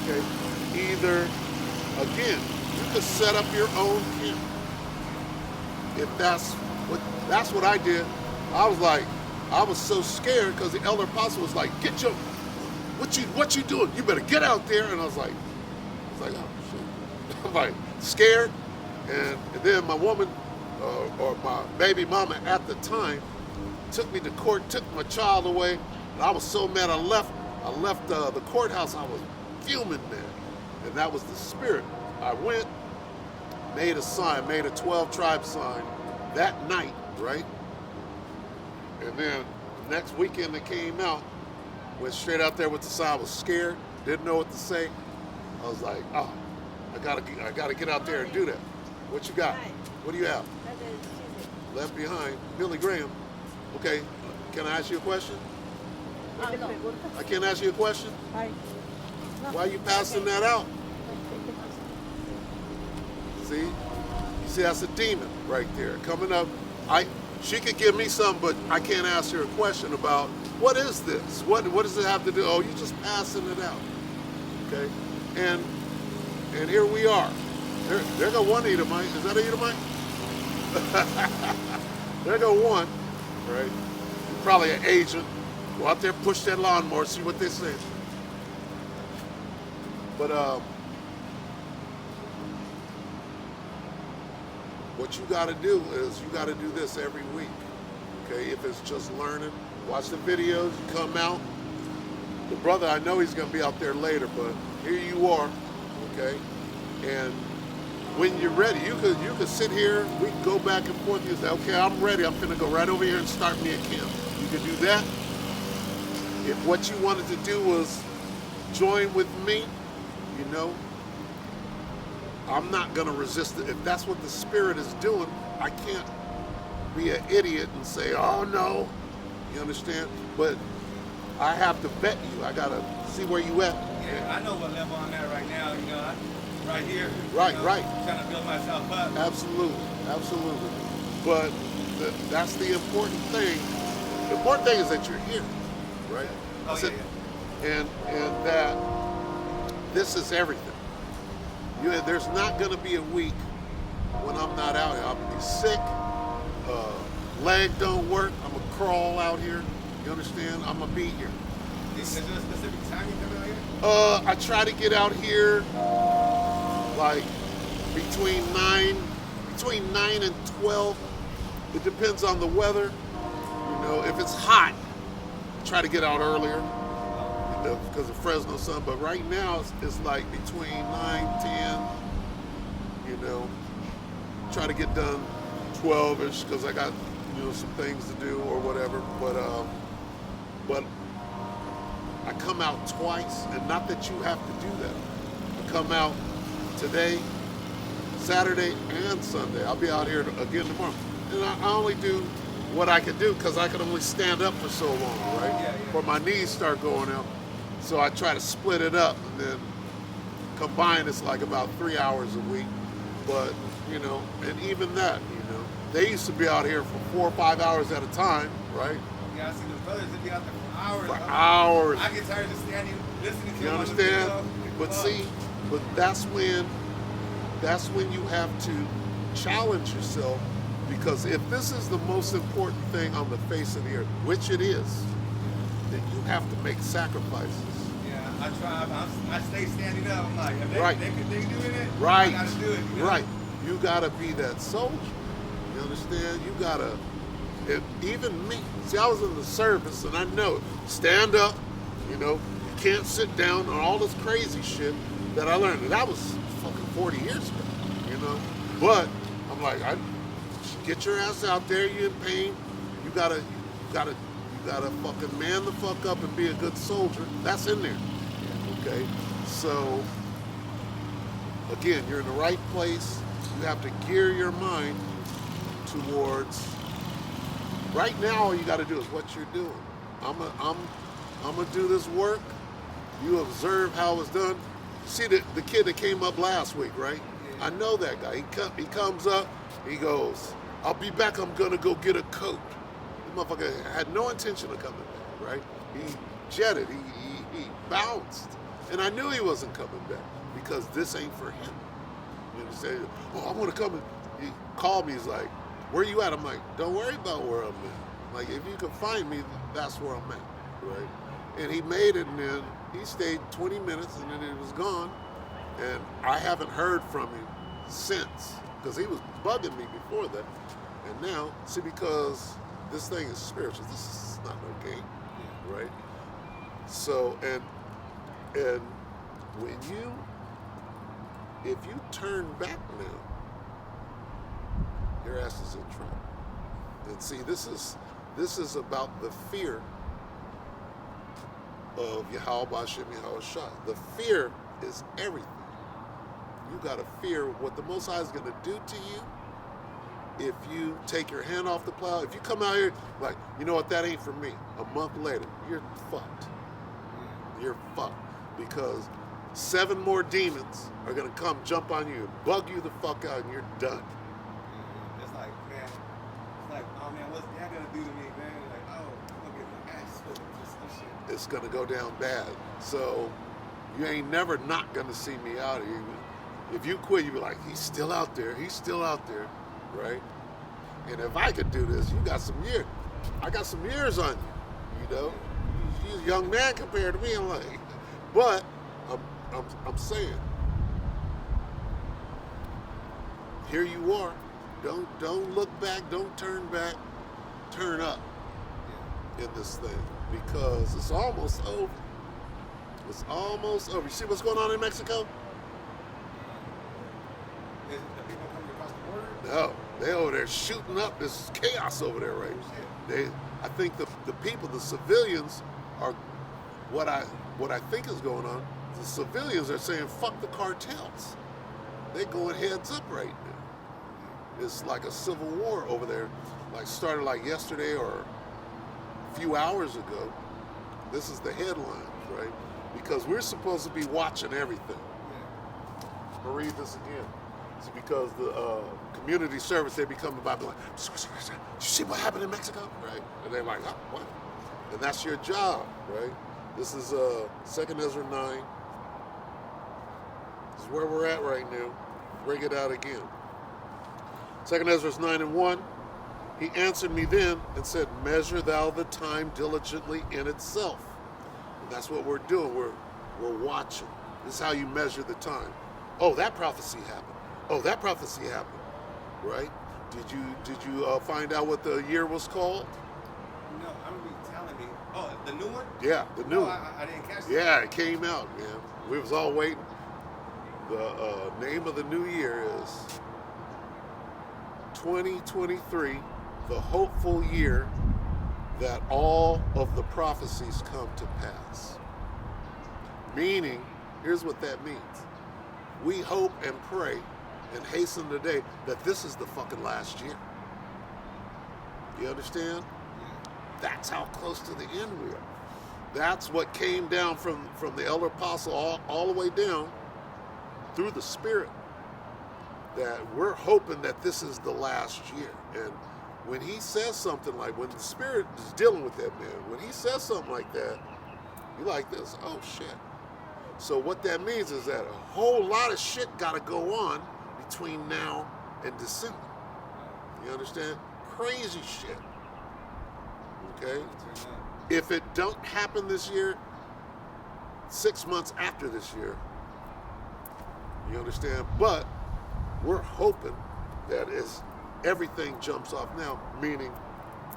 okay? Either, again, you could set up your own camp. If that's what I did. I was so scared because the elder apostle was like, what you doing? You better get out there. And I was like, oh shit. I'm like scared. And then my woman, or my baby mama at the time, took me to court, took my child away. And I was so mad I left the courthouse. I was fuming, man. And that was the spirit. I went, made a sign, made a 12 tribe sign that night, right? And then next weekend they came out, went straight out there with the sign. I was scared, didn't know what to say. I was like, oh, I gotta get out there and do that. What you got? What do you have? Left Behind, Billy Graham. Okay, can I ask you a question? I can't ask you a question? Why are you passing that out? See? You see, that's a demon right there. Coming up, she could give me something, but I can't ask her a question about, what is this? What does it have to do? Oh, you're just passing it out. Okay? And here we are. There go one Edomite. Is that an Edomite? There go one, right? Probably an agent. Go out there, push that lawnmower, see what they say. But what you got to do is you got to do this every week. Okay, if it's just learning, watch the videos, come out. The brother, I know he's going to be out there later, but here you are, okay? And when you're ready, you could sit here, we can go back and forth. You say, okay, I'm ready. I'm going to go right over here and start me a camp. You could do that. If what you wanted to do was join with me, I'm not going to resist it. If that's what the Spirit is doing, I can't be an idiot and say, oh no, you understand? But I have to vet you. I got to see where you at. Yeah, I know what level I'm at right now, right here. Right. Trying to build myself up. Absolutely. But that's the important thing. The important thing is that you're here, right? And that this is everything. There's not going to be a week when I'm not out here. I'll be sick, leg don't work, I'm going to crawl out here. You understand? I'm going to be here. Is there a specific time you come out here? I try to get out here like between 9 and 12. It depends on the weather. If it's hot, try to get out earlier because of Fresno sun. But right now it's like between 9, 10. Try to get done 12ish because I got some things to do or whatever. But I come out twice, and not that you have to do that. I come out today, Saturday, and Sunday. I'll be out here again tomorrow. And I only do what I can do because I can only stand up for so long, right? Yeah. Before my knees start going out. So I try to split it up, and then combined it's like about 3 hours a week. But, and even that, they used to be out here for 4 or 5 hours at a time, right? Yeah, I see those brothers that be out there for hours. For I'm like, hours. I get tired of just standing, listening to You him on the understand? video. But Fuck. see, but that's when you have to challenge yourself, because if this is the most important thing on the face of the earth, which it is, then you have to make sacrifices. Yeah, I try. I stay standing up. I'm like, if they, Right. they doing it, Right. I gotta do it. You know? Right. You gotta be that soldier. You understand? You gotta. Even me. See, I was in the service, and I know it. Stand up. You know, you can't sit down on all this crazy shit that I learned. And that was fucking 40 years ago. You know, but I'm like, get your ass out there. You in pain. You gotta fucking man the fuck up and be a good soldier. That's in there. Okay, so again, you're in the right place. You have to gear your mind towards. Right now, all you got to do is what you're doing. I'm gonna do this work. You observe how it was done. See the kid that came up last week, right? Yeah. I know that guy. He comes up. He goes, "I'll be back. I'm gonna go get a coat." The motherfucker had no intention of coming back, right? He jetted. He bounced, and I knew he wasn't coming back because this ain't for him. You understand? Oh, I want to come. And he called me. He's like, "Where you at?" I'm like, "Don't worry about where I'm at. Like, if you can find me, that's where I'm at, right?" And he made it, and then he stayed 20 minutes, and then he was gone. And I haven't heard from him since, because he was bugging me before that. And now, see, because this thing is spiritual, this is not no game, right? So, and when if you turn back now, your ass is in trouble. And see, this is about the fear of Yahweh Bashem Yahweh Shah. The fear is everything. You gotta fear what the Most High is gonna do to you if you take your hand off the plow. If you come out here like, you know what, that ain't for me. A month later, you're fucked. You're fucked. Because 7 more demons are gonna come jump on you, bug you the fuck out, and you're done. It's like, man, it's like, oh man, what's that gonna do to me, man? Like, oh, I'm gonna get my ass whipped for some shit. It's gonna go down bad. So you ain't never not gonna see me out here. If you quit, you be like, he's still out there. He's still out there, right? And if I could do this, you got some years. I got some years on you. You know, you're a young man compared to me. I'm like, but I'm saying, here you are. Don't look back. Don't turn back. Turn up in this thing, because it's almost over. It's almost over. You see what's going on in Mexico? Is it the people coming across the border? No, they over there shooting up. There's chaos over there, right? I think the people, the civilians, are what I think is going on. The civilians are saying, "Fuck the cartels." They're going heads up right now. It's like a civil war over there, like started like yesterday or a few hours ago. This is the headlines, right? Because we're supposed to be watching everything. I'll read this again. It's because the community service, they become about like, did you see what happened in Mexico? Right? And they're like, oh, what? And that's your job, right? This is 2nd Ezra 9. This is where we're at right now. Break it out again. 2nd Ezra 9:1. He answered me then and said, measure thou the time diligently in itself. And that's what we're doing. We're watching. This is how you measure the time. Oh, that prophecy happened. Oh, that prophecy happened. Right? Did you find out what the year was called? No, I remember you telling me. Oh, the new one? Yeah, the new one. I didn't catch that. Yeah, it came out, man. We was all waiting. The name of the new year is 2023, the hopeful year that all of the prophecies come to pass. Meaning, here's what that means. We hope and pray and hasten the day that this is the fucking last year. You understand? That's how close to the end we are. That's what came down from the elder apostle all the way down through the Spirit, that we're hoping that this is the last year. And when he says something like, when the spirit is dealing with that man, when he says something like that, you like this, oh shit. So what that means is that a whole lot of shit got to go on between now and December. You understand? Crazy shit. Okay? If it don't happen this year, 6 months after this year, you understand? But we're hoping that as everything jumps off now, meaning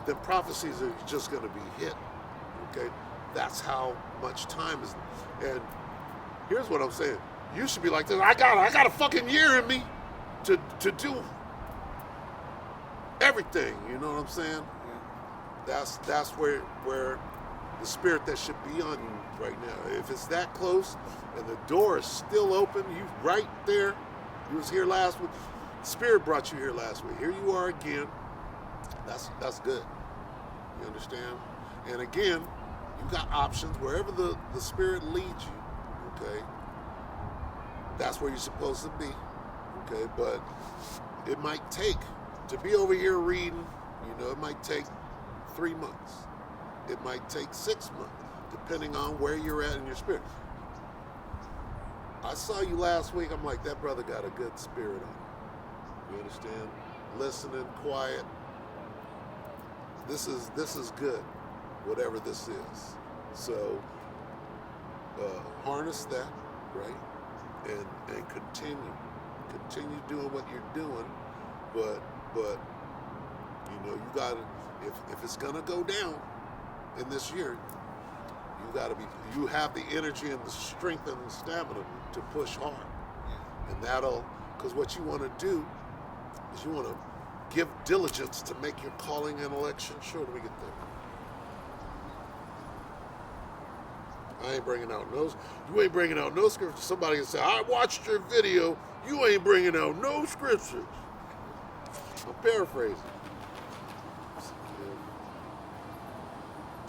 the prophecies are just going to be hit. Okay? That's how much time is. And here's what I'm saying. You should be like this. I got a fucking year in me to do everything. You know what I'm saying? That's where the spirit that should be on you right now. If it's that close and the door is still open, you right there. You was here last week. Spirit brought you here last week. Here you are again. That's good. You understand? And again, you got options wherever the spirit leads you. Okay, that's where you're supposed to be. Okay, but it might take to be over here reading. You know, it might take 3 months. It might take 6 months, depending on where you're at in your spirit. I saw you last week. I'm like, that brother got a good spirit on him. You understand? Listening, quiet. This is good, whatever this is. So harness that, right? And continue doing what you're doing. But you know, you gotta, if it's gonna go down in this year, you have the energy and the strength and the stamina to push hard. And that'll, because what you want to do is you want to give diligence to make your calling and election sure. Let me get there. I ain't bringing out no, you ain't bringing out no scripture. Somebody can say, I watched your video, you ain't bringing out no scriptures. I'm paraphrasing.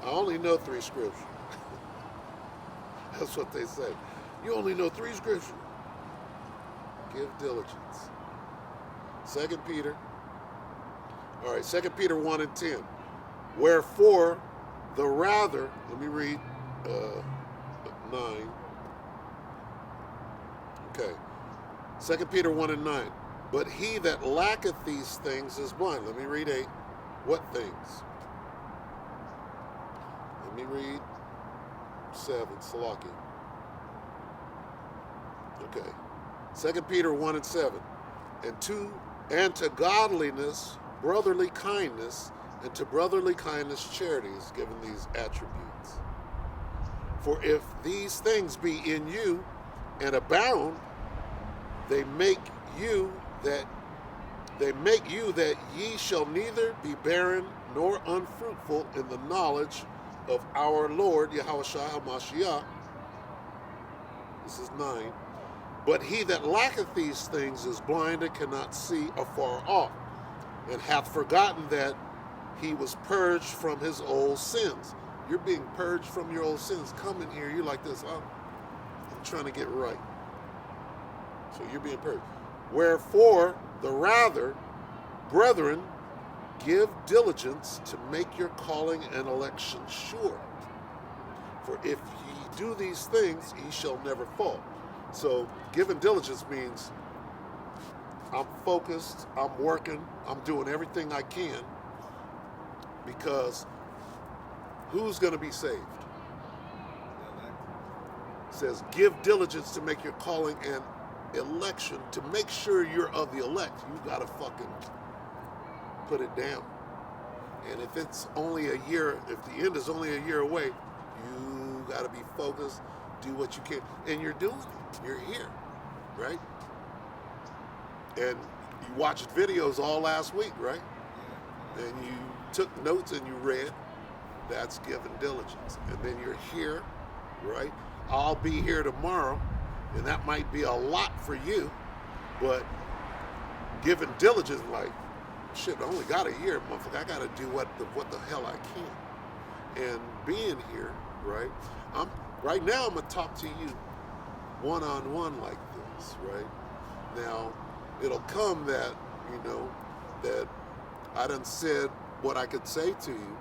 I only know 3 scriptures. That's what they say. You only know 3 scriptures. Give diligence. 2 Peter. All right, 2 Peter 1 and 10. Wherefore, the rather, let me read 9. Okay. 2 Peter 1 and 9. But he that lacketh these things is blind. Let me read 8. What things? Let me read 7. Salaki. Okay. 2 Peter 1 and 7. And to godliness, brotherly kindness, and to brotherly kindness, charity is given these attributes. For if these things be in you and abound, they make you that ye shall neither be barren nor unfruitful in the knowledge of our Lord Yahushua HaMashiach. This is 9. But he that lacketh these things is blind and cannot see afar off, and hath forgotten that he was purged from his old sins. You're being purged from your old sins. Come in here, you're like this, oh, I'm trying to get right. So you're being purged. Wherefore, the rather, brethren, give diligence to make your calling and election sure. For if ye do these things, ye shall never fall. So giving diligence means I'm focused, I'm working, I'm doing everything I can, because who's going to be saved? It says, give diligence to make your calling and election, to make sure you're of the elect. You got to fucking put it down. And if it's only a year, if the end is only a year away, you got to be focused, do what you can. And you're doing it. You're here, right? And you watched videos all last week, right? And you took notes and you read. That's giving diligence. And then you're here, right? I'll be here tomorrow, and that might be a lot for you, but giving diligence, like, shit, I only got a year, motherfucker. I got to do what the hell I can. And being here, right? Right now, I'm gonna talk to you one-on-one like this, right? Now, it'll come that, you know, that I done said what I could say to you,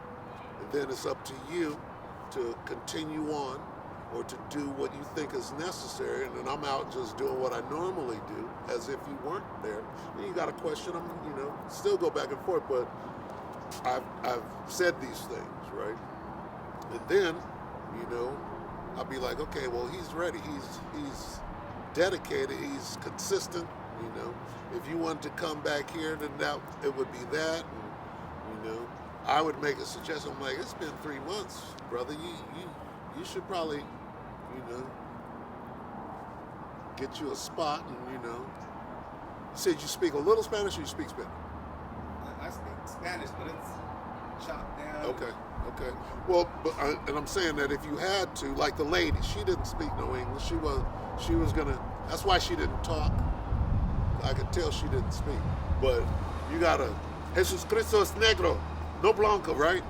and then it's up to you to continue on or to do what you think is necessary, and then I'm out just doing what I normally do as if you weren't there. And you got to question them, still go back and forth, but I've said these things, right? And then, I'll be like, okay, well, he's ready. He's dedicated. He's consistent. If you want to come back here, then it would be that. And, I would make a suggestion. I'm like, it's been 3 months, brother. You should probably, get you a spot. And you said you speak a little Spanish, or you speak Spanish? I speak Spanish, but it's chopped down. Okay. Well, and I'm saying that if you had to, like the lady, she didn't speak no English. She was gonna. That's why she didn't talk. I could tell she didn't speak. But you gotta. Jesus Cristo es negro, no blanco, right?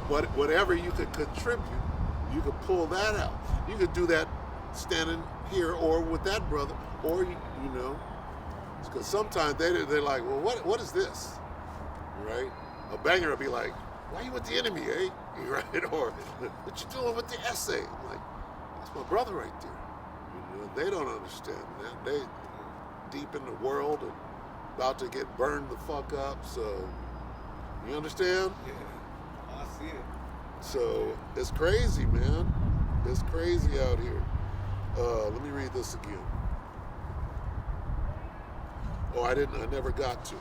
Whatever you could contribute, you could pull that out. You could do that standing here or with that brother, or because sometimes they're like, well, what is this, right? A banger will be like, why you with the enemy, eh? Right? Or what you doing with the essay? I'm like, that's my brother right there. They don't understand that. They deep in the world and about to get burned the fuck up. So you understand? Yeah, I see it. So it's crazy, man. It's crazy out here. Let me read this again. Oh, I never got to,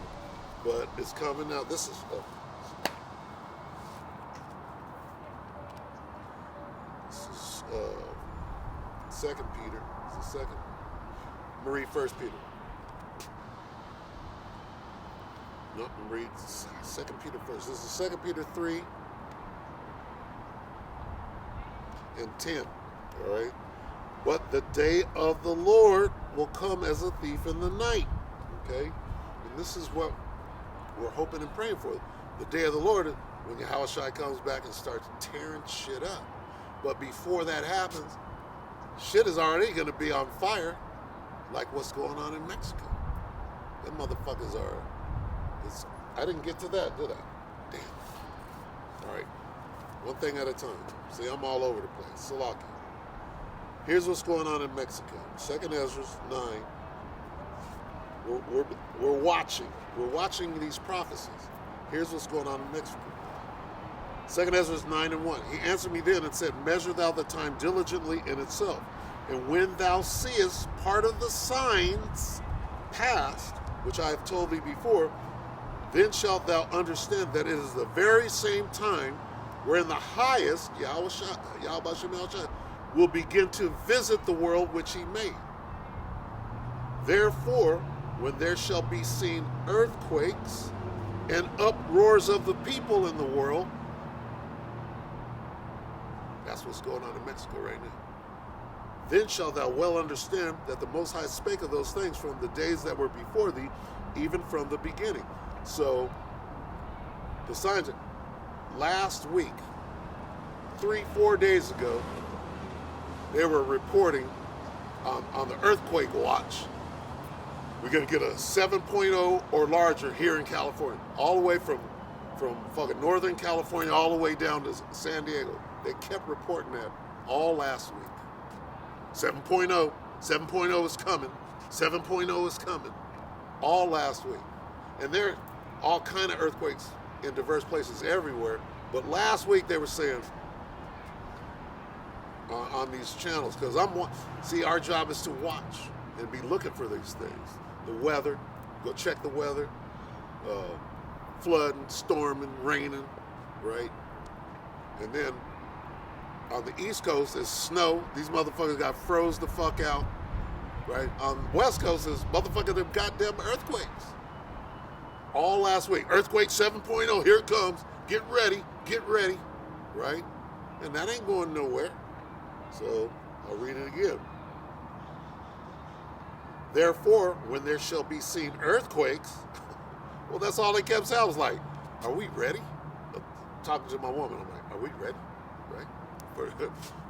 but it's coming out. This is. Second Peter. Is it second? Read First Peter. No, read Second Peter first. This is 2 Peter 3 and 10. All right. But the day of the Lord will come as a thief in the night. Okay, and this is what we're hoping and praying for. The day of the Lord, when Yahushua comes back and starts tearing shit up. But before that happens, shit is already going to be on fire, like what's going on in Mexico. Them motherfuckers are. I didn't get to that, did I? Damn. All right. One thing at a time. See, I'm all over the place. Salaki. Here's what's going on in Mexico. 2nd Ezra 9. We're watching. We're watching these prophecies. Here's what's going on in Mexico. 2nd Ezra 9 and 1. He answered me then and said, measure thou the time diligently in itself. And when thou seest part of the signs past, which I have told thee before, then shalt thou understand that it is the very same time wherein the highest, Yahweh will begin to visit the world which he made. Therefore, when there shall be seen earthquakes and uproars of the people in the world, that's what's going on in Mexico right now. Then shalt thou well understand that the Most High spake of those things from the days that were before thee, even from the beginning. So, the signs, last week, 3-4 days ago, they were reporting on the earthquake watch. We're going to get a 7.0 or larger here in California, all the way from fucking Northern California all the way down to San Diego. They kept reporting that all last week. 7.0, 7.0 is coming, 7.0 is coming, all last week. And there are all kind of earthquakes in diverse places everywhere. But last week they were saying on these channels, because our job is to watch and be looking for these things. The weather, go check the weather, flooding, storming, raining, right? And then on the East Coast, there's snow. These motherfuckers got froze the fuck out, right? On the West Coast, there's motherfucking them goddamn earthquakes. All last week. Earthquake 7.0, here it comes. Get ready, right? And that ain't going nowhere. So, I'll read it again. Therefore, when there shall be seen earthquakes, well, that's all they kept saying. I was like, are we ready? I'm talking to my woman, I'm like, are we ready? Right?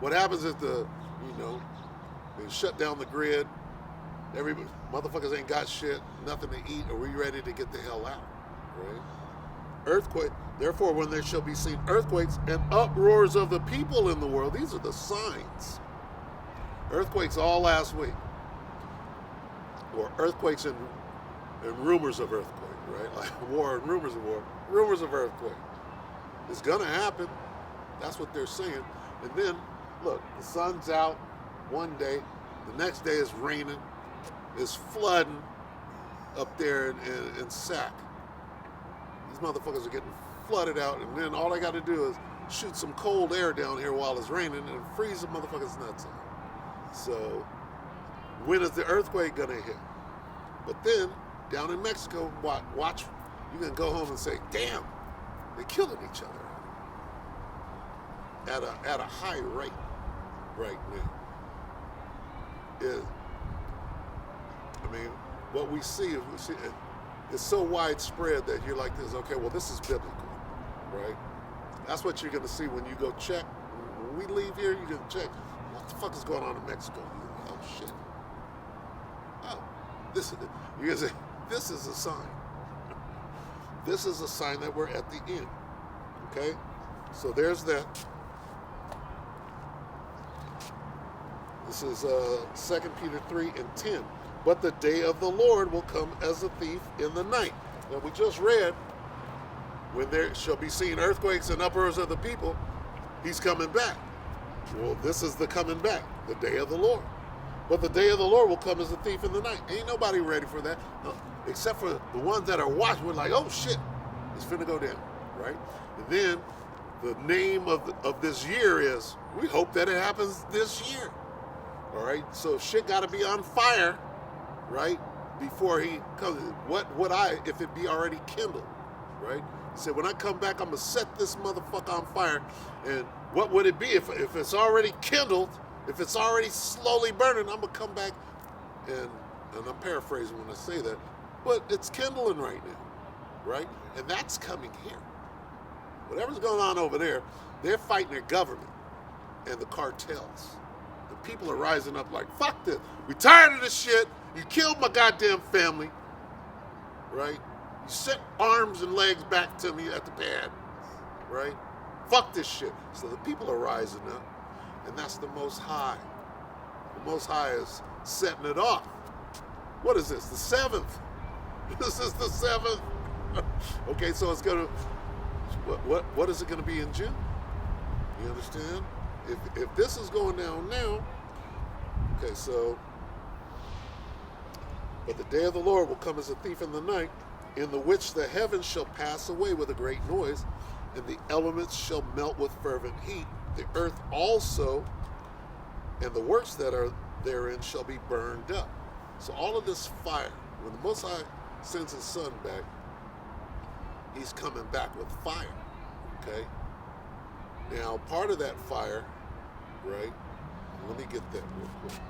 What happens is they shut down the grid. Every motherfuckers ain't got shit, nothing to eat. Are we ready to get the hell out? Right? earthquake. Therefore, when there shall be seen earthquakes and uproars of the people in the world, these are the signs. Earthquakes all last week, or earthquakes and rumors of earthquake, right? Like war and rumors of war, rumors of earthquake. It's gonna happen. That's what they're saying. And then, look, the sun's out one day, the next day it's raining, it's flooding up there in Sac. These motherfuckers are getting flooded out, and then all I got to do is shoot some cold air down here while it's raining and freeze the motherfuckers' nuts out. So, when is the earthquake gonna hit? But then, down in Mexico, watch, you can go home and say, damn, they're killing each other at a high rate right now. What we see it's so widespread that you're like this, okay, well, this is biblical, right? That's what you're going to see when you go check. When we leave here, you're going to check, what the fuck is going on in Mexico? Oh, shit. Oh, you're going to say, this is a sign. This is a sign that we're at the end, okay? So there's that. This is 2 Peter 3:10. But the day of the Lord will come as a thief in the night. Now we just read, when there shall be seen earthquakes and uproars of the people, he's coming back. Well, this is the coming back, the day of the Lord. But the day of the Lord will come as a thief in the night. Ain't nobody ready for that, no, except for the ones that are watching. We're like, oh shit, it's finna go down, right? And then the name of this year is, we hope that it happens this year. All right, so shit got to be on fire, right, before he comes. What would if it be already kindled, right? He said, when I come back, I'm going to set this motherfucker on fire. And what would it be if it's already kindled, if it's already slowly burning? I'm going to come back, and I'm paraphrasing when I say that, but it's kindling right now, right? And that's coming here. Whatever's going on over there, they're fighting their government and the cartels. The people are rising up like, fuck this. We tired of this shit. You killed my goddamn family, right? You sent arms and legs back to me at the pad, right? Fuck this shit. So the people are rising up, and that's the Most High. The Most High is setting it off. What is this? The 7th. This is the 7th. Okay, so it's gonna. What is it gonna be in June? You understand? If this is going down now, okay, so, but the day of the Lord will come as a thief in the night, in the which the heavens shall pass away with a great noise, and the elements shall melt with fervent heat. The earth also and the works that are therein shall be burned up. So all of this fire, when the Most High sends his son back, he's coming back with fire, okay? Now, part of that fire, right? Let me get that real quick.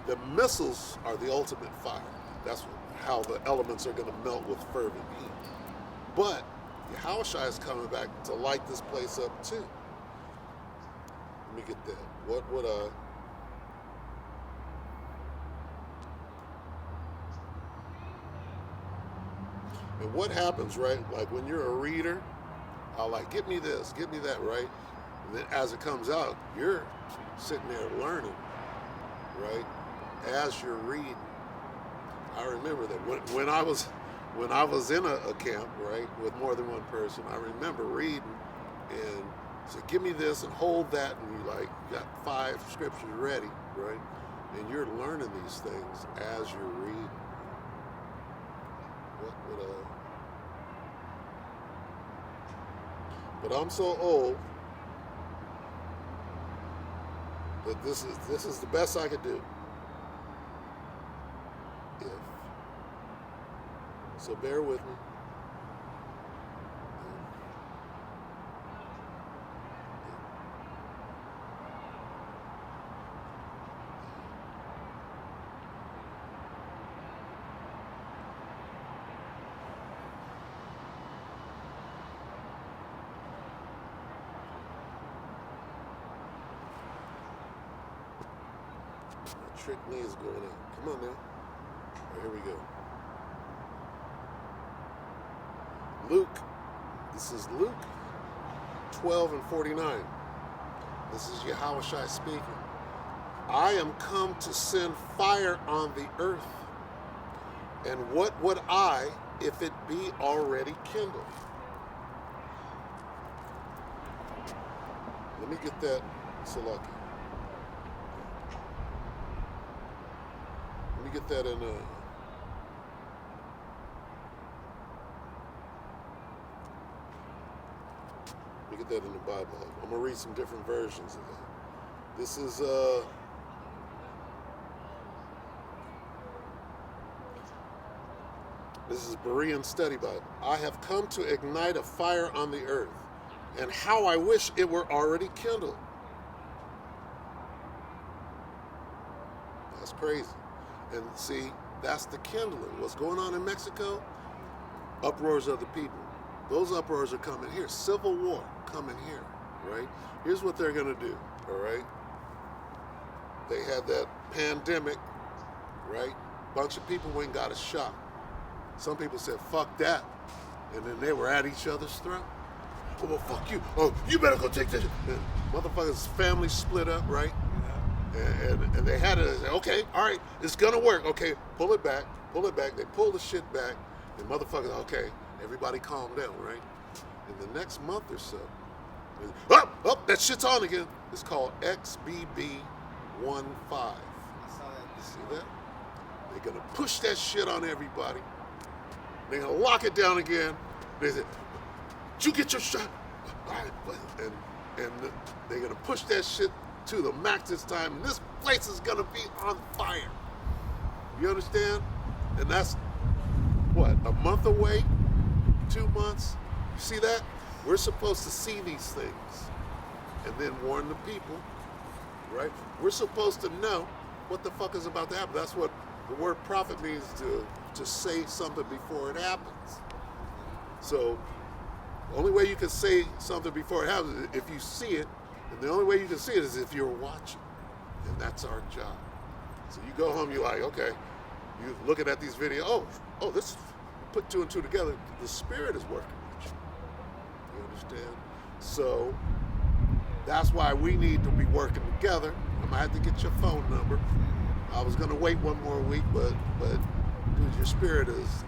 The missiles are the ultimate fire. That's how the elements are going to melt with fervent heat. But Yahushua is coming back to light this place up too. Let me get that. What would And what happens, right? Like when you're a reader, I'll like, get me this, get me that, right? And then as it comes out, you're sitting there learning, right? As you're reading. I remember that when I was in a camp, right, with more than one person, I remember reading and said, give me this and hold that, and you got 5 scriptures ready, right? And you're learning these things as you're reading. But I'm so old that this is the best I could do. So bear with me. My trick knee is going out. Come on now. All right, here we go. Luke, this is Luke 12 and 49. This is Yahushua speaking. I am come to send fire on the earth. And what would I if it be already kindled? Let me get that, Salaki. Let me get that in the Bible. I'm gonna read some different versions of that. This is Berean Study Bible. I have come to ignite a fire on the earth, and how I wish it were already kindled. That's crazy. And see, that's the kindling. What's going on in Mexico? Uproars of the people. Those uproars are coming here. Civil war coming here, right? Here's what they're going to do, all right? They had that pandemic, right? Bunch of people went and got a shot. Some people said, fuck that. And then they were at each other's throat. Oh, well, fuck you. Oh, you better go take this. And motherfuckers' family split up, right? And they had it. Okay, all right, it's going to work. Okay, pull it back, pull it back. They pull the shit back. And motherfuckers, okay, everybody calm down, right? In the next month or so, that shit's on again. It's called XBB 15. I saw that. You see that? They're going to push that shit on everybody. They're going to lock it down again. They say, did you get your shot? All right. And they're going to push that shit to the max this time. And this place is going to be on fire. You understand? And that's, what, a month away? 2 months? You see that? We're supposed to see these things and then warn the people, right? We're supposed to know what the fuck is about to happen. That's what the word prophet means, to say something before it happens. So the only way you can say something before it happens is if you see it, and the only way you can see it is if you're watching. And that's our job. So you go home, you're like, okay, you're looking at these videos, oh, this, put two and two together, the Spirit is working with you. You understand? So that's why we need to be working together. I'm gonna have to get your phone number. I was gonna wait one more week, but dude, your spirit is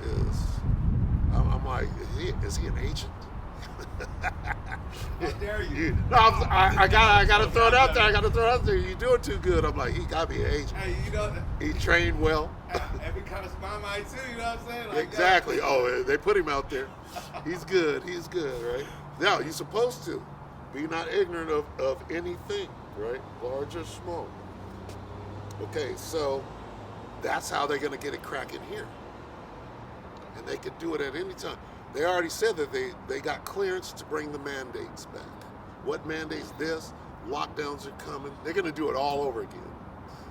I'm like, is he an agent? How dare you? No, I gotta throw it out there. I gotta throw it out there. You're doing too good. I'm like, he got me an agent. Hey, you know, He trained well. every kind of spy might too, you know what I'm saying? Like, Exactly. Oh, they put him out there. He's good, right? Now, you're supposed to be not ignorant of anything, right? Large or small. Okay, so that's how they're going to get it cracking here. And they could do it at any time. They already said that they got clearance to bring the mandates back. What mandates? This, lockdowns are coming. They're going to do it all over again.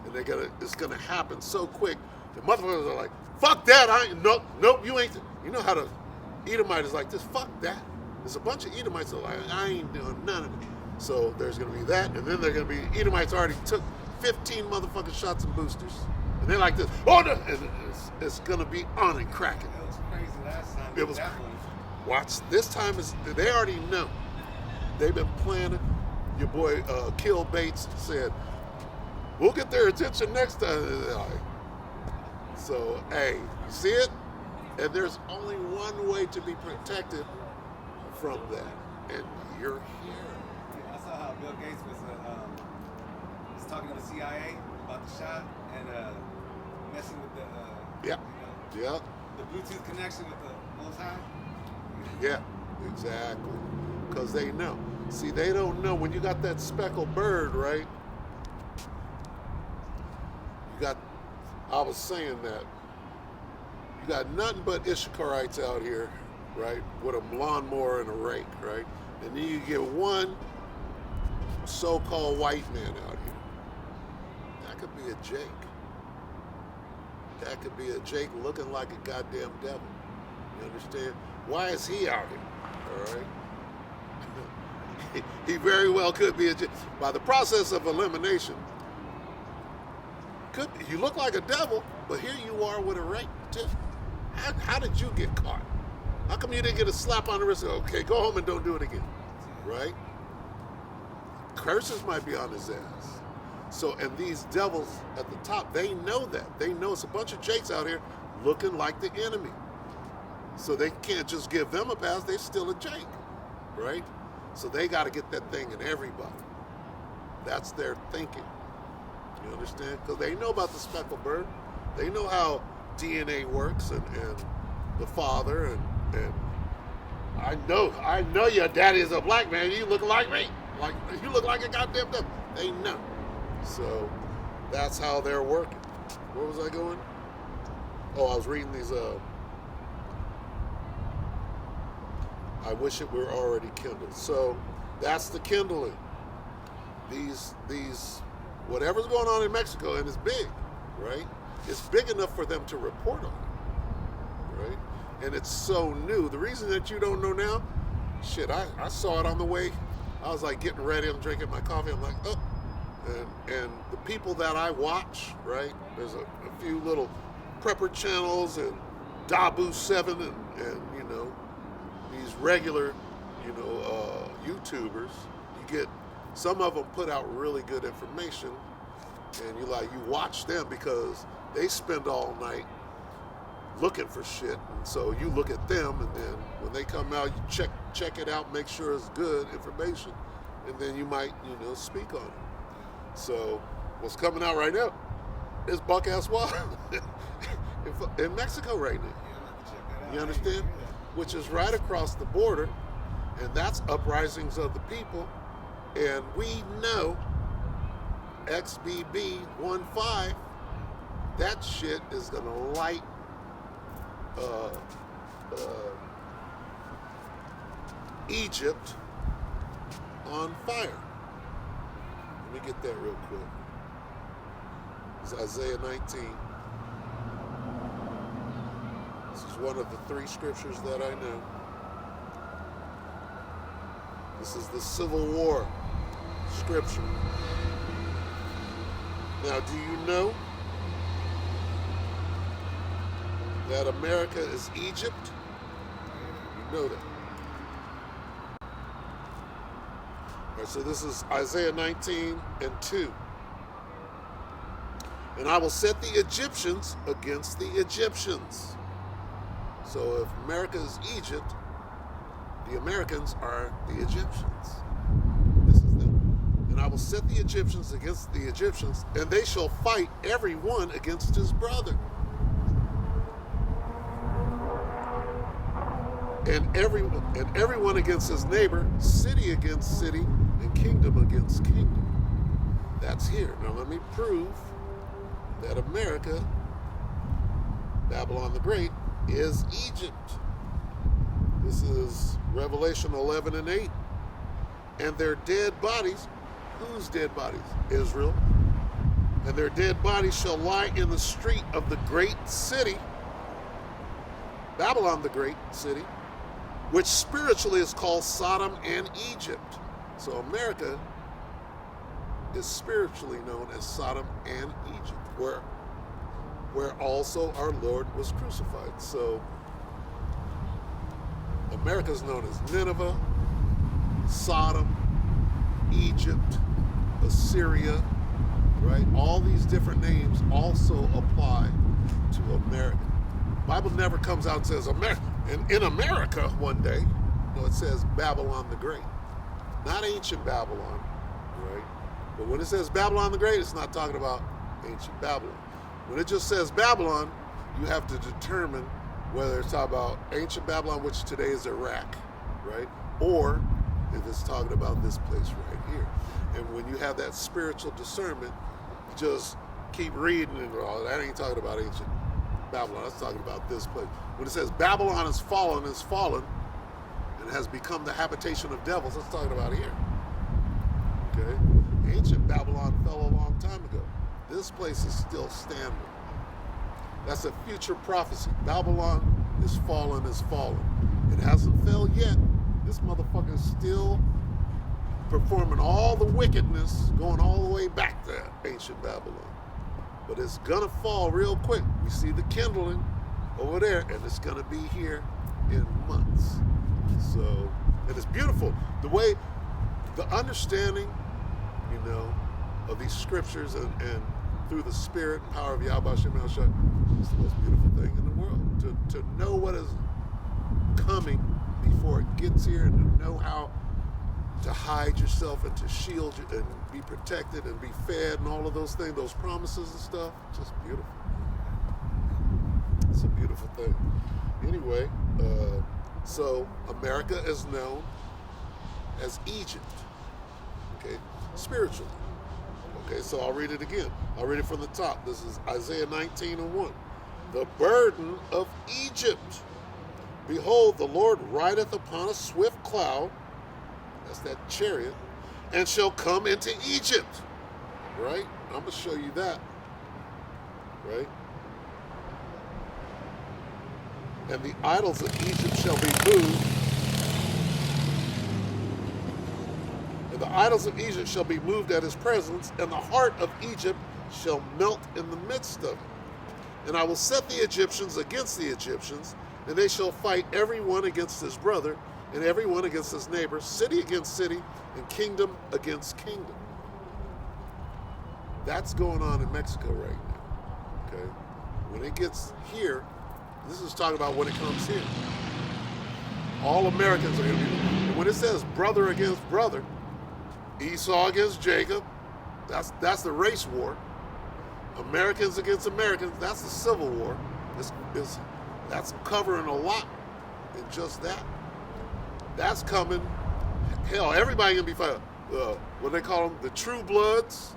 And it's going to happen so quick. The motherfuckers are like, fuck that. Nope, you ain't. You know how the Edomite is like this, fuck that. There's a bunch of Edomites that are like, I ain't doing none of it. So there's going to be that. And then they're going to be, Edomites already took 15 motherfucking shots and boosters. And they're like this, oh no, and it's going to be on and cracking. It was crazy last time. It was Definitely. Watch, this time they already know. They've been planning. Your boy Kill Bates said, we'll get their attention next time. So, hey, you see it? And there's only one way to be protected from that. And you're here. I saw how Bill Gates was talking to the CIA about the shot and messing with the Yeah. you know, Yeah. the Bluetooth connection with the Most High. Yeah, exactly. Because they know. See, they don't know. When you got that speckled bird, right? I was saying that. You got nothing but Issacharites out here, right? With a lawnmower and a rake, right? And then you get one so-called white man out here. That could be a Jake. That could be a Jake looking like a goddamn devil. You understand? Why is he out here? All right? He very well could be a Jake. By the process of elimination, you look like a devil, but here you are with a rake too. How did you get caught? How come you didn't get a slap on the wrist? Okay, go home and don't do it again, right? Curses might be on his ass. So, and these devils at the top, they know that. They know it's a bunch of jakes out here looking like the enemy. So they can't just give them a pass. They're still a jake, right? So they got to get that thing in everybody. That's their thinking. You understand? Because they know about the speckled bird. They know how DNA works and the father and I know your daddy is a black man. You look like me. Like you look like a goddamn devil. They know. So that's how they're working. Where was I going? Oh, I was reading these I wish it were already kindled. So that's the kindling. These whatever's going on in Mexico, and it's big, right? It's big enough for them to report on it, right? And it's so new. The reason that you don't know now, shit, I saw it on the way. I was like getting ready, I'm drinking my coffee, I'm like, oh. And the people that I watch, right? There's a few little prepper channels and Dabu 7 and you know, these regular, you know, YouTubers. You get, some of them put out really good information and you watch them because they spend all night looking for shit. And so you look at them and then when they come out, you check it out, make sure it's good information, and then you might, you know, speak on it. So what's coming out right now is Buck Ass Wild in Mexico right now. You understand? Which is right across the border, and that's uprisings of the people. And we know XBB 15, that shit is gonna light Egypt on fire. Let me get that real quick. It's Isaiah 19. This is one of the 3 scriptures that I know. This is the Civil War scripture. Now, do you know that America is Egypt? You know that. All right, so this is Isaiah 19:2. And I will set the Egyptians against the Egyptians. So if America is Egypt, the Americans are the Egyptians. This is them. And I will set the Egyptians against the Egyptians, and they shall fight every one against his brother. And everyone against his neighbor, city against city, and kingdom against kingdom. That's here. Now let me prove that America, Babylon the Great, is Egypt. This is Revelation 11:8. And their dead bodies, whose dead bodies? Israel. And their dead bodies shall lie in the street of the great city, Babylon the Great City, which spiritually is called Sodom and Egypt. So America is spiritually known as Sodom and Egypt, where also our Lord was crucified. So America is known as Nineveh, Sodom, Egypt, Assyria, right? All these different names also apply to America. The Bible never comes out and says America. In America one day, no, it says Babylon the Great. Not ancient Babylon, right? But when it says Babylon the Great, it's not talking about ancient Babylon. When it just says Babylon, you have to determine whether it's talking about ancient Babylon, which today is Iraq, right? Or if it's talking about this place right here. And when you have that spiritual discernment, just keep reading and all that ain't talking about ancient Babylon. That's talking about this place. When it says Babylon is fallen, and has become the habitation of devils, that's talking about here. Okay? Ancient Babylon fell a long time ago. This place is still standing. That's a future prophecy. Babylon is fallen, is fallen. It hasn't fell yet. This motherfucker is still performing all the wickedness, going all the way back to ancient Babylon. But it's gonna fall real quick. We see the kindling over there, and it's gonna be here in months. So, and it's beautiful. The way, the understanding, of these scriptures and through the spirit and power of Yahweh Shem Shai, it's the most beautiful thing in the world. To know what is coming before it gets here, and to know how to hide yourself and to shield you and be protected and be fed and all of those things, those promises and stuff, just beautiful. It's a beautiful thing. Anyway, so America is known as Egypt, okay, spiritually. Okay, so I'll read it again. I'll read it from the top. This is Isaiah 19:1. The burden of Egypt. Behold, the Lord rideth upon a swift cloud, that's that chariot, and shall come into Egypt. Right? I'm going to show you that. Right? And the idols of Egypt shall be moved. And the idols of Egypt shall be moved at his presence, and the heart of Egypt shall melt in the midst of it. And I will set the Egyptians against the Egyptians, and they shall fight every one against his brother, and every one against his neighbor, city against city, and kingdom against kingdom. That's going on in Mexico right now. Okay? When it gets here, this is talking about when it comes here. All Americans are going to be, and when it says brother against brother, Esau against Jacob, that's the race war. Americans against Americans, that's the Civil War. That's covering a lot in just that. That's coming. Hell, everybody gonna be fighting. What they call them, the true bloods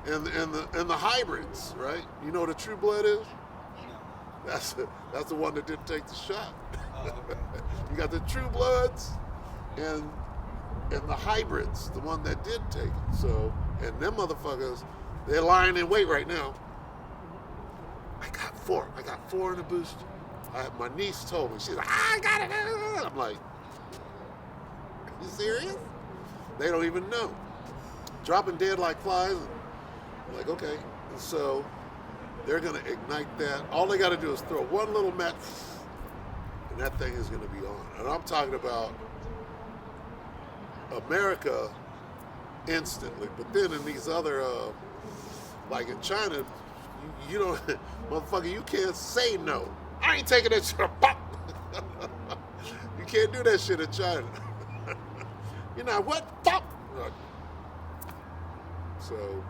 and the hybrids, right? You know what a true blood is? That's the one that didn't take the shot. Oh, okay. You got the true bloods and the hybrids, the one that did take it. So, and them motherfuckers, they're lying in wait right now. I got four in the booster. My niece told me, she's like, I got it. I'm like, you serious? They don't even know. Dropping dead like flies. I'm like, okay. And so they're going to ignite that. All they got to do is throw one little match, and that thing is going to be on. And I'm talking about America instantly. But then in these other, like in China, you don't, motherfucker, you can't say no. I ain't taking that shit. You can't do that shit in China. You know what? Fuck. So,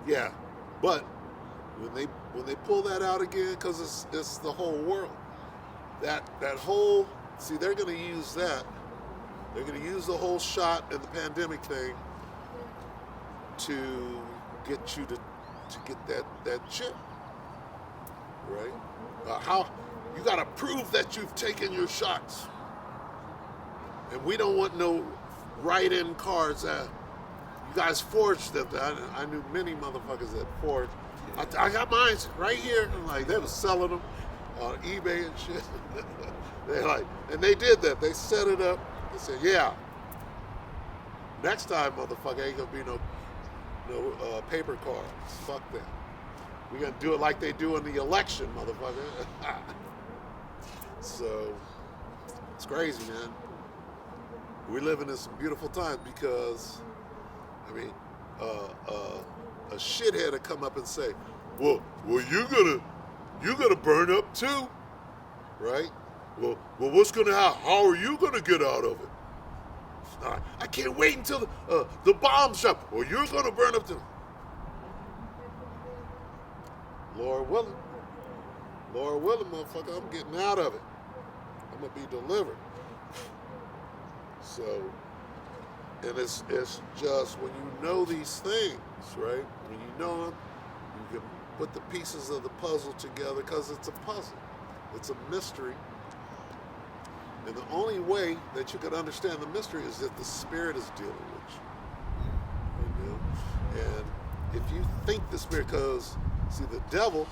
yeah, but when they pull that out again, because it's the whole world. That whole, see, they're going to use that. They're going to use the whole shot and the pandemic thing to get you to get that chip, right? How you got to prove that you've taken your shots, and we don't want no write-in cards. You guys forged them. I knew many motherfuckers that forged. I got mine right here. And like they were selling them on eBay and shit. They're like, and they did that. They set it up. They said, yeah. Next time, motherfucker, ain't gonna be no paper cards. Fuck that. We're gonna do it like they do in the election, motherfucker. So it's crazy, man. We're living in some beautiful times because, I mean, a shithead would come up and say, well, you're gonna burn up too, right? Well, what's gonna happen? How are you gonna get out of it? I can't wait until the bombs drop. Well, you're gonna burn up too. Lord willing, motherfucker, I'm getting out of it. I'm gonna be delivered. So, and it's just when you know these things, right? When you know them, you can put the pieces of the puzzle together because it's a puzzle. It's a mystery. And the only way that you can understand the mystery is that the Spirit is dealing with you. You know? And if you think the Spirit, because, see, the devil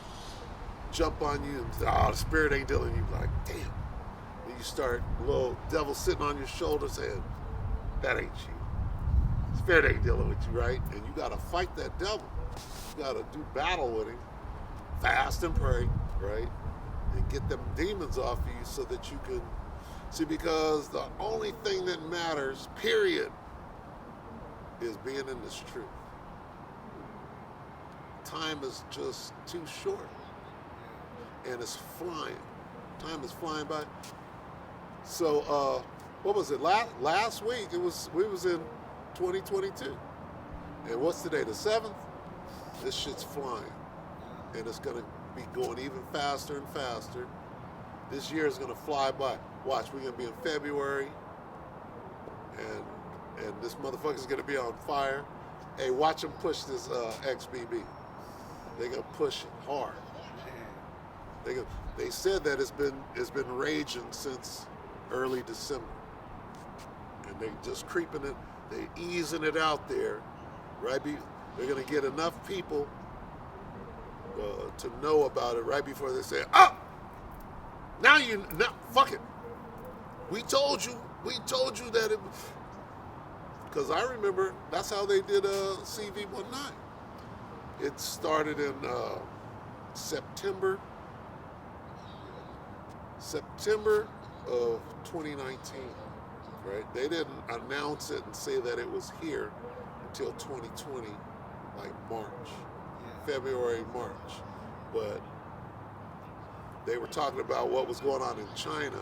jump on you and say, the Spirit ain't dealing with you. Like, damn. And you start, little devil sitting on your shoulder saying, that ain't you. Spirit ain't dealing with you, right? And you got to fight that devil. You got to do battle with him, fast and pray, right? and get them demons off of you so that you can see, because the only thing that matters, period, is being in this truth. Time is just too short, and it's flying. Time is flying by. So, what was it? Last week we was in 2022, and what's today? The 7th. This shit's flying, and it's gonna be going even faster and faster. This year is gonna fly by. Watch, we're gonna be in February, and this motherfucker's gonna be on fire. Hey, watch them push this XBB. They gonna push it hard. They said that it's been raging since early December, and they just creeping it. They easing it out there, right? They're gonna get enough people to know about it right before they say, "Oh, now fuck it. We told you that it." Because I remember that's how they did CV19. It started in September of 2019, right? They didn't announce it and say that it was here until 2020, like March, February, March. But they were talking about what was going on in China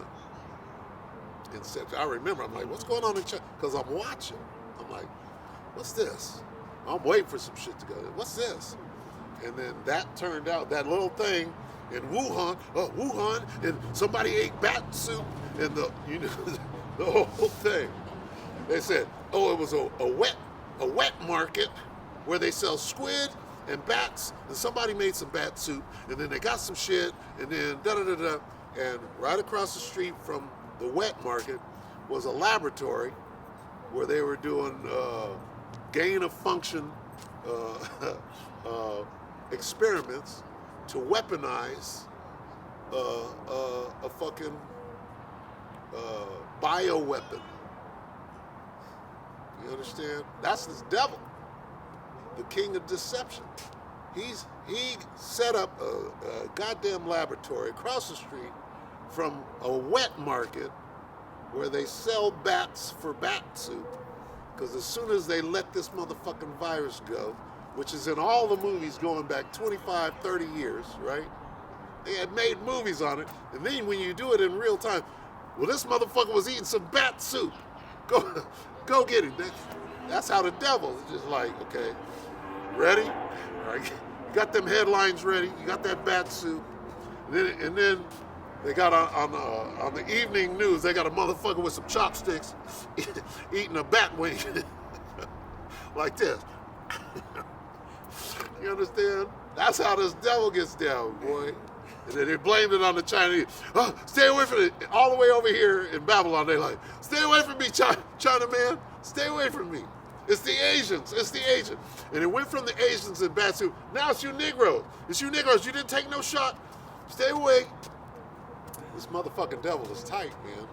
in September. I remember, I'm like, what's going on in China? Because I'm watching. I'm like, what's this? I'm waiting for some shit to go. What's this? And then that turned out, that little thing in Wuhan, and somebody ate bat soup, and the whole thing. They said, oh, it was a wet market where they sell squid and bats, and somebody made some bat soup, and then they got some shit, and then da-da-da-da. And right across the street from the wet market was a laboratory where they were doing gain of function experiments to weaponize a fucking bioweapon. You understand? That's this devil, the king of deception. He set up a goddamn laboratory across the street from a wet market where they sell bats for bat soup. Because as soon as they let this motherfucking virus go, which is in all the movies going back 25, 30 years, right? They had made movies on it, and then when you do it in real time, well, this motherfucker was eating some bat soup. Go get him. That's how the devil is just like, okay, ready? All right, you got them headlines ready. You got that bat soup, and then they got on the evening news. They got a motherfucker with some chopsticks eating a bat wing like this. You understand? That's how this devil gets down, boy. And then they blamed it on the Chinese. Oh, stay away from it. All the way over here in Babylon, they like, stay away from me, China man. Stay away from me. It's the Asians. It's the Asians. And it went from the Asians in bat soup. Now it's you Negroes. It's you Negroes. You didn't take no shot. Stay away. This motherfucking devil is tight, man.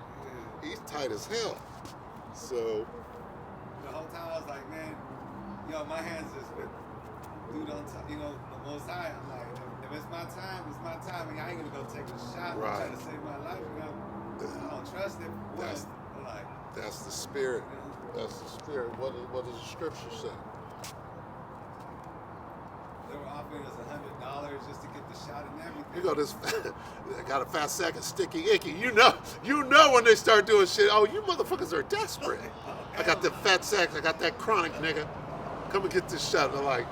He's tight as hell. So the whole time I was like, man, my hands is with dude on top, the Most High. I'm like, if it's my time, it's my time. I ain't gonna go take a shot right. and try to save my life. I don't trust it. That's the spirit. That's the spirit. What does the scripture say? They were offering us $100 just to get the shot and everything. You go this, I got a fat sack of sticky icky. You know when they start doing shit. Oh, you motherfuckers are desperate. I got the fat sacks. I got that chronic, nigga. Come and get this shot. They're like,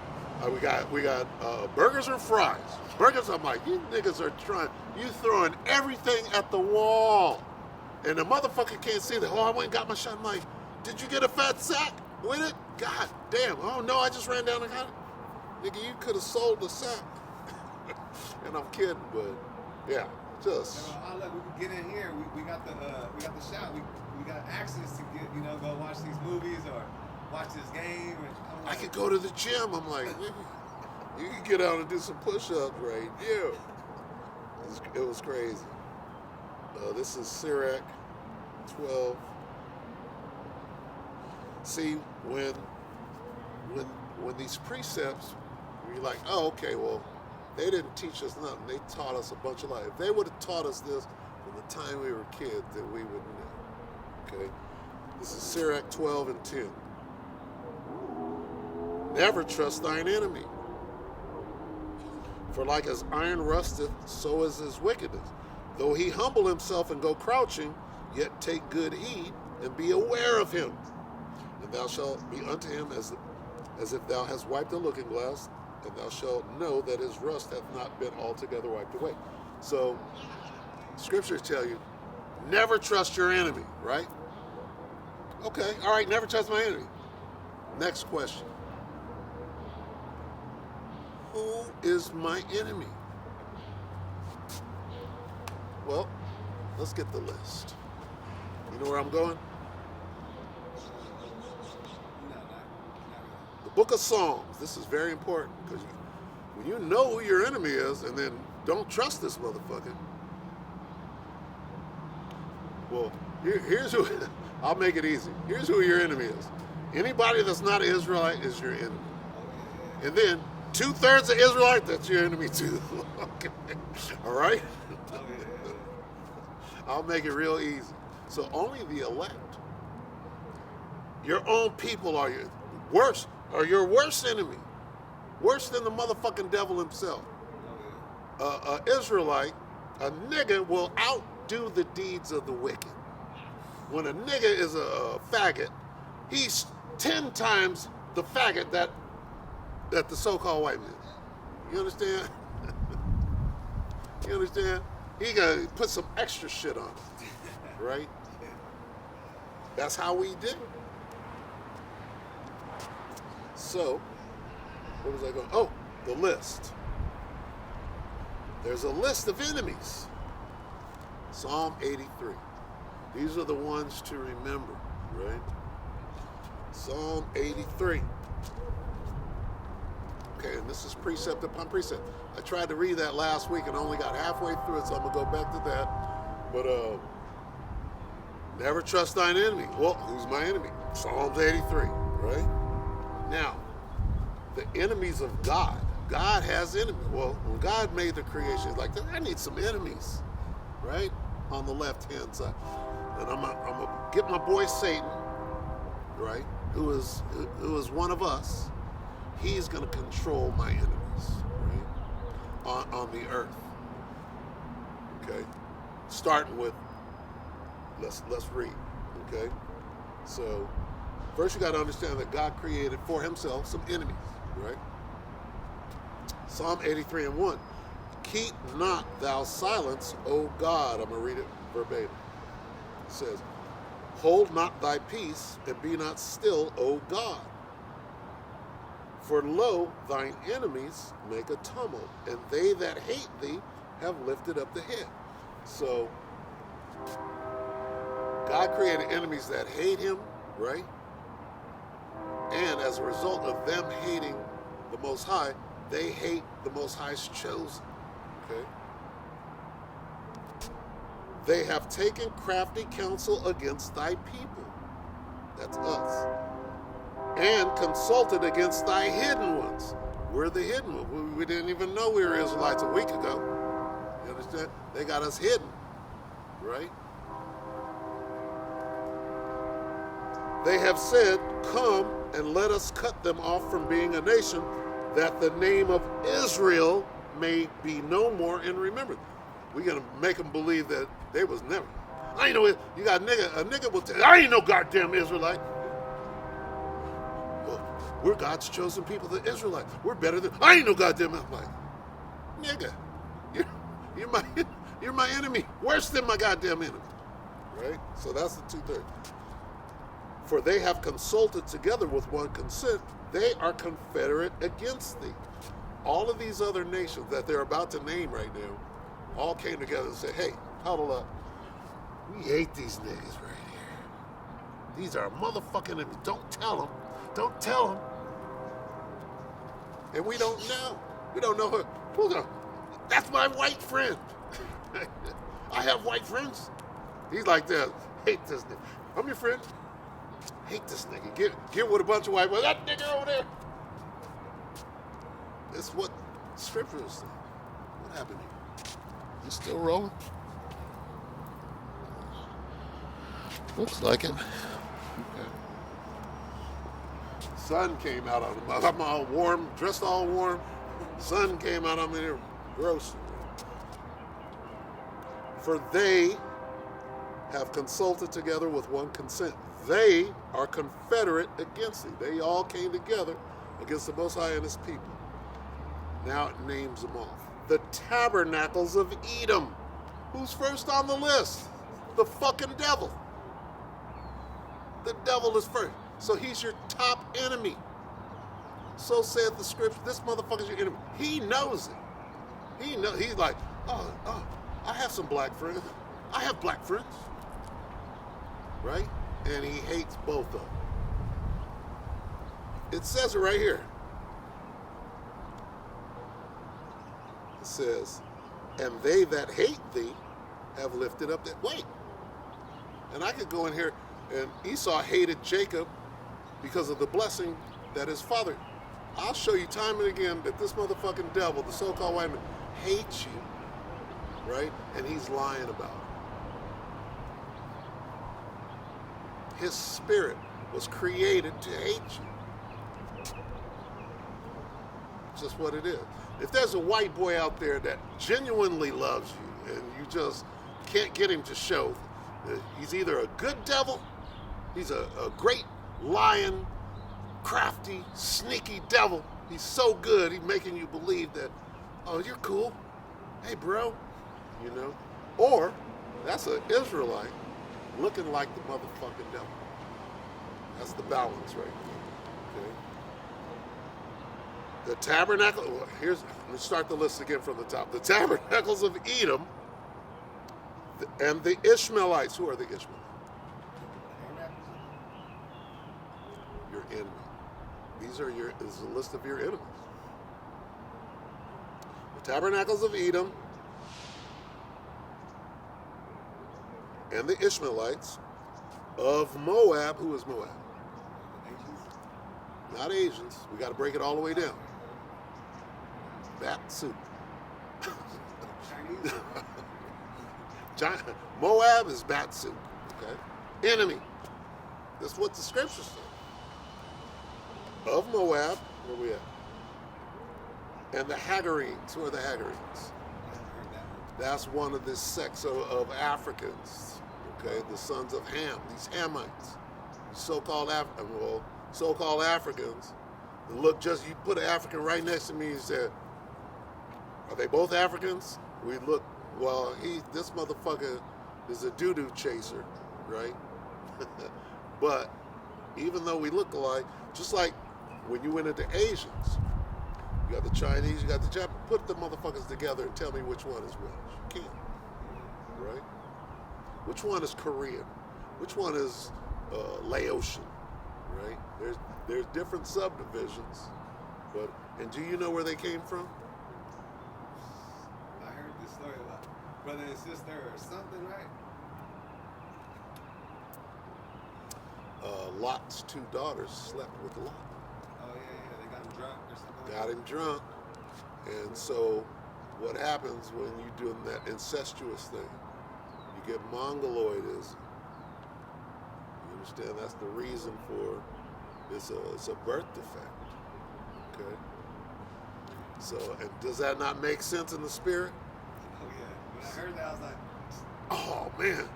we got burgers or fries. Burgers. I'm like, you niggas are you throwing everything at the wall, and the motherfucker can't see that. Oh, I went and got my shot. I'm like, did you get a fat sack with it? God damn. Oh no, I just ran down and got it. Nigga, you could have sold the sack. And I'm kidding, but yeah, just. Look, we can get in here. We got the shot. We got access to get go watch these movies or watch this game. And I could go to the gym. I'm like, you can get out and do some push-ups right here. It was crazy. This is Sirach 12. See, when these precepts, you're like, oh, okay, well, They didn't teach us nothing. They taught us a bunch of lies. If they would have taught us this from the time we were kids, then we would know. Okay? This is Sirach 12 and 10. Never trust thine enemy. For like as iron rusteth, so is his wickedness. Though he humble himself and go crouching, yet take good heed and be aware of him. And thou shalt be unto him as if thou hast wiped a looking glass, and thou shalt know that his rust hath not been altogether wiped away. So, scriptures tell you, never trust your enemy, right? Okay, all right, never trust my enemy. Next question. Who is my enemy? Well, let's get the list. You know where I'm going? The book of Psalms. This is very important because when you know who your enemy is and then don't trust this motherfucker. Well, here's who, I'll make it easy. Here's who your enemy is. Anybody that's not an Israelite is your enemy. And then 2/3 of Israelite, that's your enemy too. Okay. All right? I'll make it real easy. So only the elect. Your own people are your worst enemy. Worse than the motherfucking devil himself. Israelite, a nigga will outdo the deeds of the wicked. When a nigga is a faggot, he's 10 times the faggot that the so-called white man. You understand? You understand? He gotta put some extra shit on it, right? That's how we did it. So, what was I going? Oh, the list. There's a list of enemies. Psalm 83. These are the ones to remember, right? Psalm 83. Okay, and this is precept upon precept. I tried to read that last week and only got halfway through it, so I'm going to go back to that. But never trust thine enemy. Well, who's my enemy? Psalms 83, right? Now, the enemies of God. God has enemies. Well, when God made the creation, he's like, I need some enemies, right? On the left-hand side. And I'm gonna get my boy Satan, right? Who is one of us. He's going to control my enemies, right? On the earth. Okay? Starting with, let's read, okay? So, first you got to understand that God created for himself some enemies, right? Psalm 83 and 1. Keep not thou silence, O God. I'm going to read it verbatim. It says, hold not thy peace, and be not still, O God. For lo, thine enemies make a tumult, and they that hate thee have lifted up the head. So, God created enemies that hate him, right? And as a result of them hating the Most High, they hate the Most High's chosen, okay? They have taken crafty counsel against thy people. That's us. And consulted against thy hidden ones. We're the hidden ones. We didn't even know we were Israelites a week ago. You understand? They got us hidden, right? They have said, come and let us cut them off from being a nation, that the name of Israel may be no more in remembrance. We're going to make them believe that they was never. I ain't know it. You got a nigga will tell you, I ain't no goddamn Israelite. We're God's chosen people, the Israelites. We're better than, I ain't no goddamn Israelite. Nigga, you're my enemy. Worse than my goddamn enemy. Right? So that's the 2/3. For they have consulted together with one consent. They are confederate against thee. All of these other nations that they're about to name right now all came together and said, hey, huddle up. We hate these niggas right here. These are motherfucking enemies. Don't tell them. Don't tell them. And we don't know. We don't know her. That's my white friend. I have white friends. He's like this. Hate this nigga. I'm your friend. Hate this nigga. Get with a bunch of white boys. That nigga over there. That's what scripture is saying. What happened here? Is it still rolling? Looks like it. Okay. Sun came out on him. I'm all warm, dressed all warm. Sun came out on me there. Gross. For they have consulted together with one consent. They are confederate against thee. They all came together against the Most High and his people. Now it names them off. The tabernacles of Edom. Who's first on the list? The fucking devil. The devil is first. So he's your top enemy. So saith the scripture. This motherfucker's your enemy. He knows it. He's like, oh, I have some black friends. I have black friends. Right? And he hates both of them. It says it right here. It says, and they that hate thee have lifted up that. Wait. And I could go in here, and Esau hated Jacob because of the blessing that his father. I'll show you time and again that this motherfucking devil, the so-called white man, hates you. Right? And he's lying about it. His spirit was created to hate you. It's just what it is. If there's a white boy out there that genuinely loves you and you just can't get him to show, he's either a good devil, he's a great lying, crafty, sneaky devil. He's so good, he's making you believe that, oh, you're cool. Hey, bro. You know? Or that's an Israelite looking like the motherfucking devil. That's the balance right there. Okay? The tabernacle, let's start the list again from the top. The tabernacles of Edom and the Ishmaelites. Who are the Ishmaelites? Your enemy. This is a list of your enemies. The tabernacles of Edom and the Ishmaelites of Moab. Who is Moab? Not Asians. We got to break it all the way down. Bat soup. Moab is bat soup. Okay. Enemy. That's what the scriptures say. Of Moab, where we at? And the Hagarenes. Who are the Hagarenes? That's one of this sects of Africans. Okay, the sons of Ham. These Hamites, so-called Africans. Look, you put an African right next to me and say, are they both Africans? We look, well, this motherfucker is a doo-doo chaser, right? But even though we look alike, just like when you went into Asians, you got the Chinese, you got the Japanese, put the motherfuckers together and tell me which one is which. You can't, right? Which one is Korean? Which one is Laotian, right? There's different subdivisions, and do you know where they came from? I heard this story about brother and sister or something, right? Lot's two daughters slept with Lot. Oh yeah, they got him drunk or something. Got him drunk, and so what happens when you're doing that incestuous thing? You get mongoloidism. You understand? That's the reason for it's a birth defect. Okay. So, and does that not make sense in the spirit? Oh yeah. When I heard that, I was like, oh man.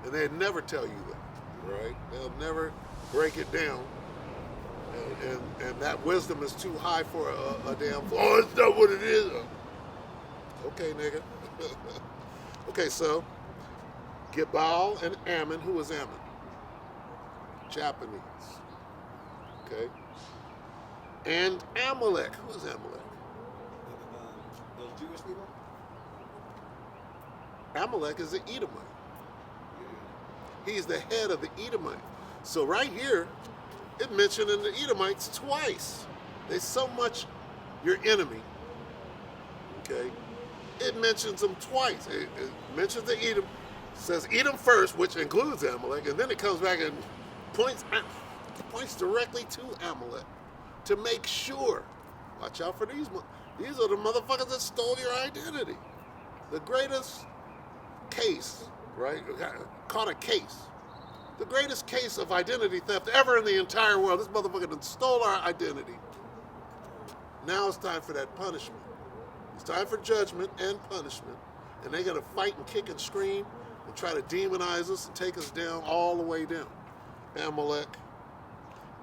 And they'd never tell you that, right? They'll never break it down. And that wisdom is too high for a damn. Oh, it's not what it is. Okay, nigga. Okay, so Gebal and Ammon. Who is Ammon? Japanese. Okay. And Amalek. Who is Amalek? those Jewish people? Amalek is an Edomite. He's the head of the Edomite. So right here, it mentioned in the Edomites twice. They so much your enemy. Okay. It mentions them twice. It mentions the Edom, says Edom first, which includes Amalek, and then it comes back and points directly to Amalek to make sure. Watch out for these. These are the motherfuckers that stole your identity. The greatest case, right? Caught a case. The greatest case of identity theft ever in the entire world. This motherfucker done stole our identity. Now it's time for that punishment. It's time for judgment and punishment. And they're going to fight and kick and scream and try to demonize us and take us down all the way down. Amalek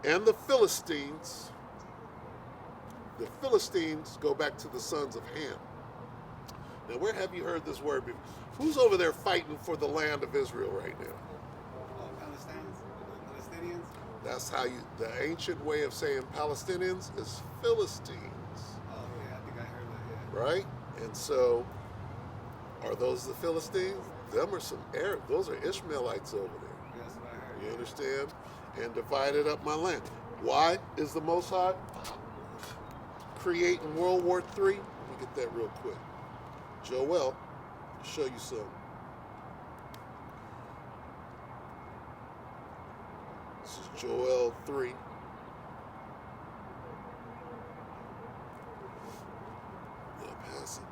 and the Philistines. The Philistines go back to the sons of Ham. Now, where have you heard this word before? Who's over there fighting for the land of Israel right now? Palestinians? That's how the ancient way of saying Palestinians is Philistines. Oh, yeah, I think I heard that, yeah. Right? And so, are those the Philistines? Them are some Arab. Those are Ishmaelites over there. That's what I heard. You understand? And divided up my land. Why is the Most High creating World War III? Let me get that real quick. Joel, show you something. This is Joel 3. I'll pass it.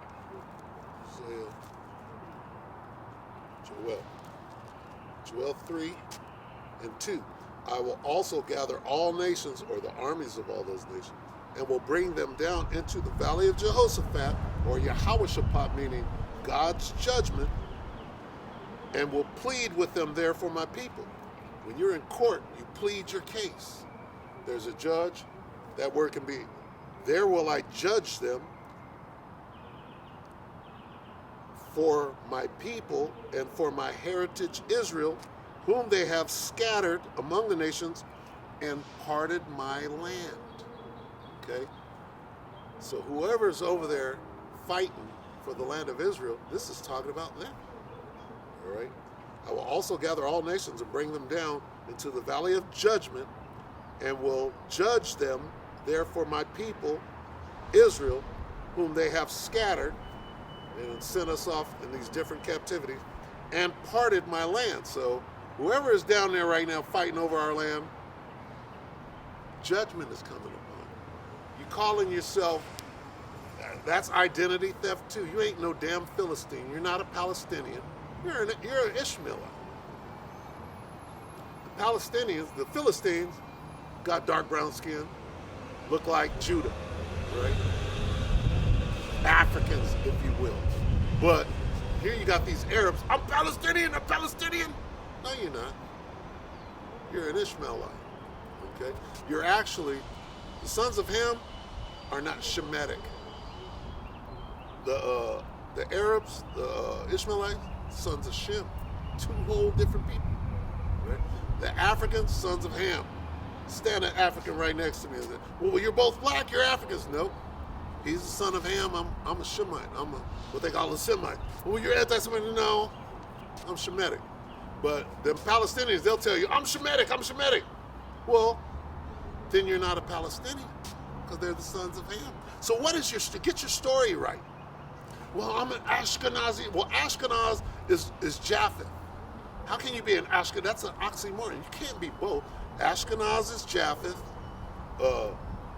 Joel 3 and 2. I will also gather all nations, or the armies of all those nations, and will bring them down into the valley of Jehoshaphat, or Yahweh-Shaphat, meaning God's judgment, and will plead with them there for my people. When you're in court, you plead your case. There's a judge. That word can be, there will I judge them for my people and for my heritage Israel, whom they have scattered among the nations and parted my land. Okay? So whoever's over there fighting for the land of Israel, this is talking about them. All right? I will also gather all nations and bring them down into the valley of judgment, and will judge them there for my people Israel, whom they have scattered and sent us off in these different captivities, and parted my land. So whoever is down there right now fighting over our land, judgment is coming upon you. You calling yourself, that's identity theft too. You ain't no damn Philistine. You're not a Palestinian. You're an Ishmaelite. The Palestinians, the Philistines, got dark brown skin, look like Judah, right? Africans, if you will. But here you got these Arabs. I'm Palestinian. No, you're not. You're an Ishmaelite. Okay? You're actually, the sons of Ham are not Shemitic. The Arabs, the Ishmaelites, sons of Shem. Two whole different people. Right? The Africans, sons of Ham. Stand an African right next to me and say, well, you're both black, you're Africans. Nope. He's the son of Ham, I'm a Shemite. I'm what they call a Semite. Well, you're anti-Semitic. No, I'm Shemitic. But the Palestinians, they'll tell you, I'm Shemitic. Well, then you're not a Palestinian, because they're the sons of Ham. So what is get your story right. Well, I'm an Ashkenazi. Well, Ashkenaz is Japheth. How can you be an Ashkenaz? That's an oxymoron. You can't be both. Ashkenaz is Japheth.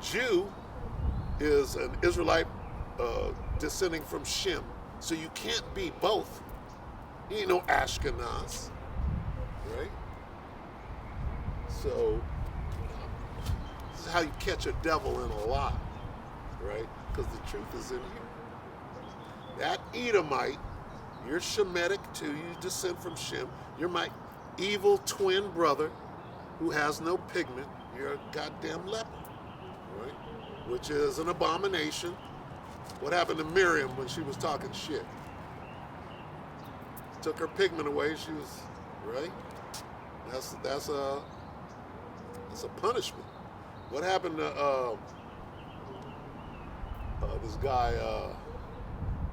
Jew is an Israelite descending from Shem. So you can't be both. You ain't no Ashkenaz. Right? So this is how you catch a devil in a lie. Right? Because the truth is in here. That Edomite, you're Shemitic too, you descend from Shem. You're my evil twin brother who has no pigment. You're a goddamn leper, right? Which is an abomination. What happened to Miriam when she was talking shit? Took her pigment away, she was, right? That's a punishment. What happened to this guy,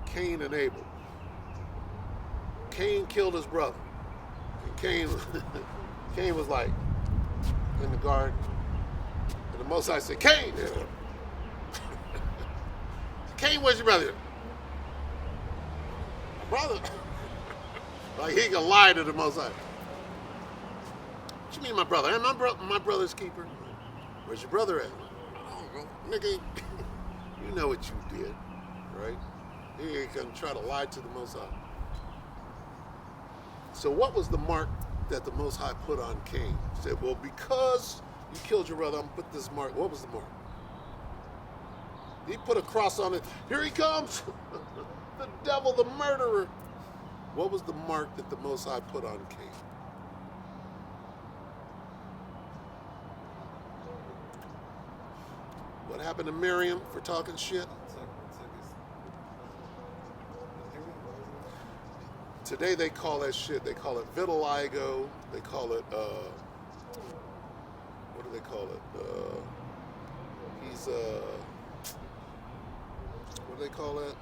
Cain and Abel? Cain killed his brother. And Cain was like in the garden. And the Most High said, Cain! Cain, where's your brother? Brother? Like he can lie to the Most High. What you mean my brother? Am I my brother's keeper? Where's your brother at? I don't know. Nigga. You know what you did, right? You ain't gonna try to lie to the Most High. So what was the mark that the Most High put on Cain? He said, well, because you killed your brother, I'm gonna put this mark. What was the mark? He put a cross on it. Here he comes, the devil, the murderer. What was the mark that the Most High put on Cain? What happened to Miriam for talking shit? Today they call that shit, they call it vitiligo, they call it, what do they call it? What do they call that?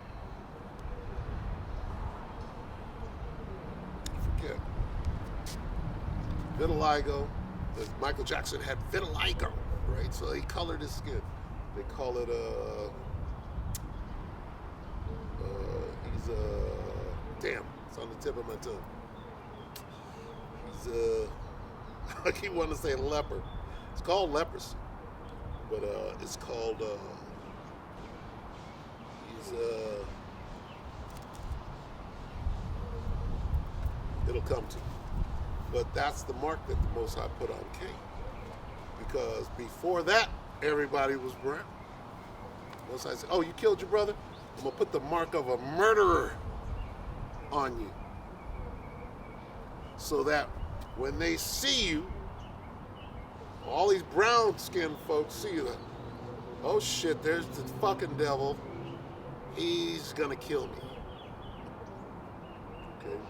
I forget. Vitiligo. Michael Jackson had vitiligo, right? So he colored his skin. They call it, damn, it's on the tip of my tongue. He's, I keep wanting to say leper. It's called leprosy, but it's called, it'll come to you. But that's the mark that the Most High put on Cain. Because before that, everybody was brown. Most High said, oh, you killed your brother? I'm going to put the mark of a murderer on you. So that when they see you, all these brown-skinned folks see you, oh shit, there's the fucking devil. He's going to kill me. Okay?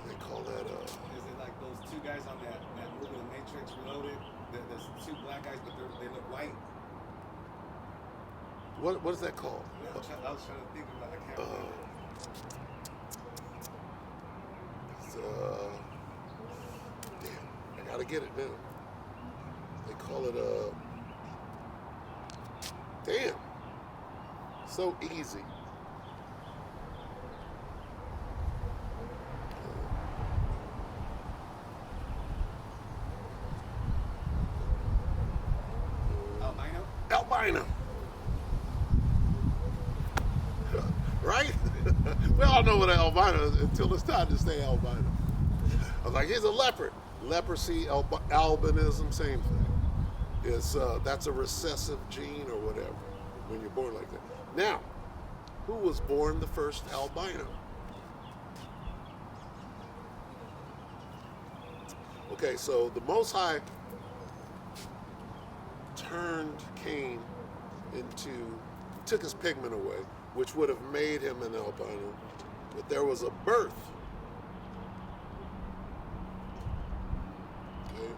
They call that, Is it like those two guys on that movie, The Matrix Reloaded? There's two black guys, but they look white. what is that called? I was trying to think about it. I can't remember. Damn, I gotta get it now. They call it damn, so easy. Albino. Right? We all know what an albino is until it's time to say albino. I was like, he's a leopard. Leprosy, albinism, same thing. It's, that's a recessive gene or whatever when you're born like that. Now, who was born the first albino? Okay, so the Most High turned Cain took his pigment away, which would have made him an albino, but there was a birth. Okay.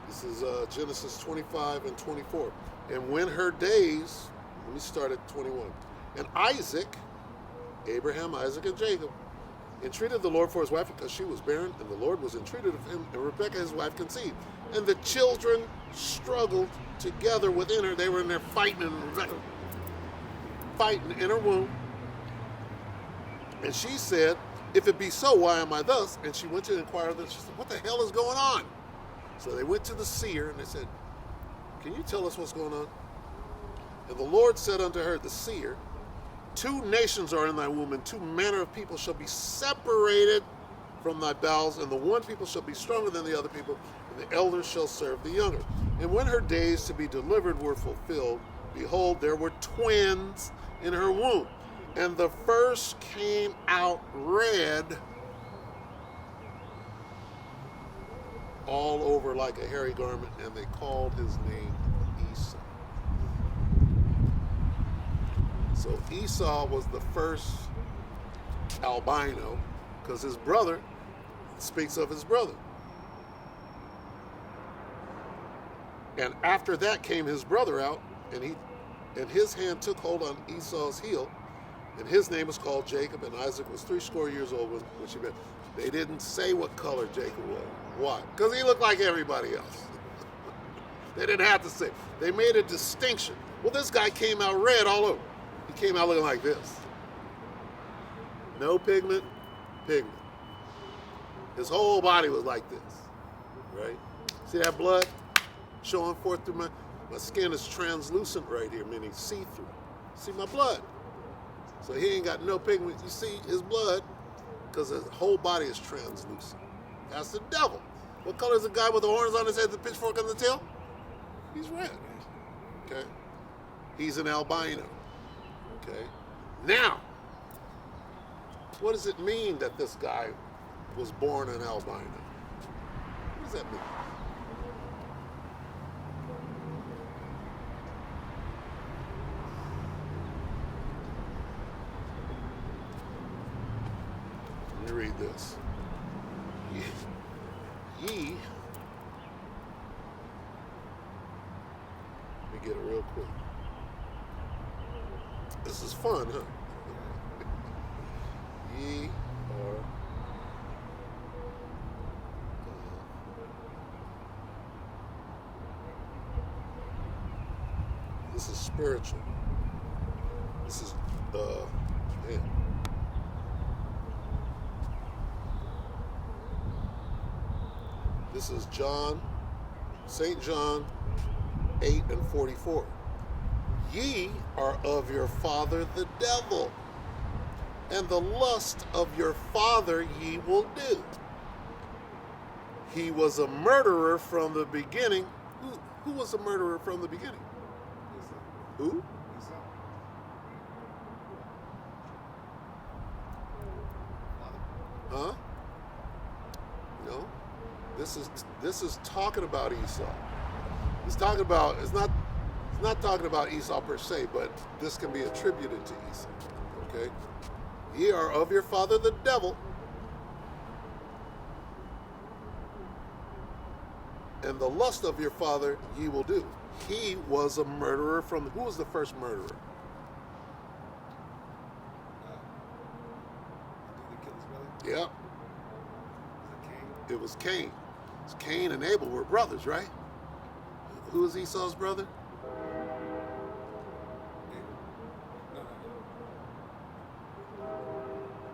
This is Genesis 25 and 24. And when her days, let me start at 21. And Isaac, Abraham, Isaac, and Jacob, entreated the Lord for his wife because she was barren, and the Lord was entreated of him, and Rebekah his wife conceived. And the children struggled together within her. They were in there fighting, and Rebekah fighting in her womb. And she said, if it be so, why am I thus? And she went to inquire of them. She said, what the hell is going on? So they went to the seer, and they said, can you tell us what's going on? And the Lord said unto her, the seer, 2 nations are in thy womb, and 2 manner of people shall be separated from thy bowels, and the one people shall be stronger than the other people, and the elders shall serve the younger. And when her days to be delivered were fulfilled, behold, there were twins in her womb. And the first came out red all over like a hairy garment, and they called his name Esau. So Esau was the first albino because his brother speaks of his brother. And after that came his brother out, and his hand took hold on Esau's heel, and his name was called Jacob, and Isaac was 60 years old when she met. They didn't say what color Jacob was. Why? Because he looked like everybody else. They didn't have to say. They made a distinction. Well, this guy came out red all over. He came out looking like this. No pigment, pigment. His whole body was like this, right? See that blood showing forth through my skin is translucent right here, meaning see-through. See my blood. So he ain't got no pigment. You see his blood because his whole body is translucent. That's the devil. What color is the guy with the horns on his head, the pitchfork on the tail? He's red. Okay? He's an albino. Okay? Now, what does it mean that this guy was born an albino? What does that mean? Let me read this. Ye, let me get it real quick. This is fun, huh? Ye are this is spiritual. This is yeah. This is John, St. John 8:44. Ye are of your father the devil, and the lust of your father ye will do. He was a murderer from the beginning. Who was a murderer from the beginning? Who? Huh? No. This is talking about Esau. It's not talking about Esau per se, but this can be attributed to Esau. Okay? Ye are of your father the devil, and the lust of your father ye will do. He was a murderer from... Who was the first murderer? Yep. It was Cain. It's Cain and Abel were brothers, right? Who was Esau's brother?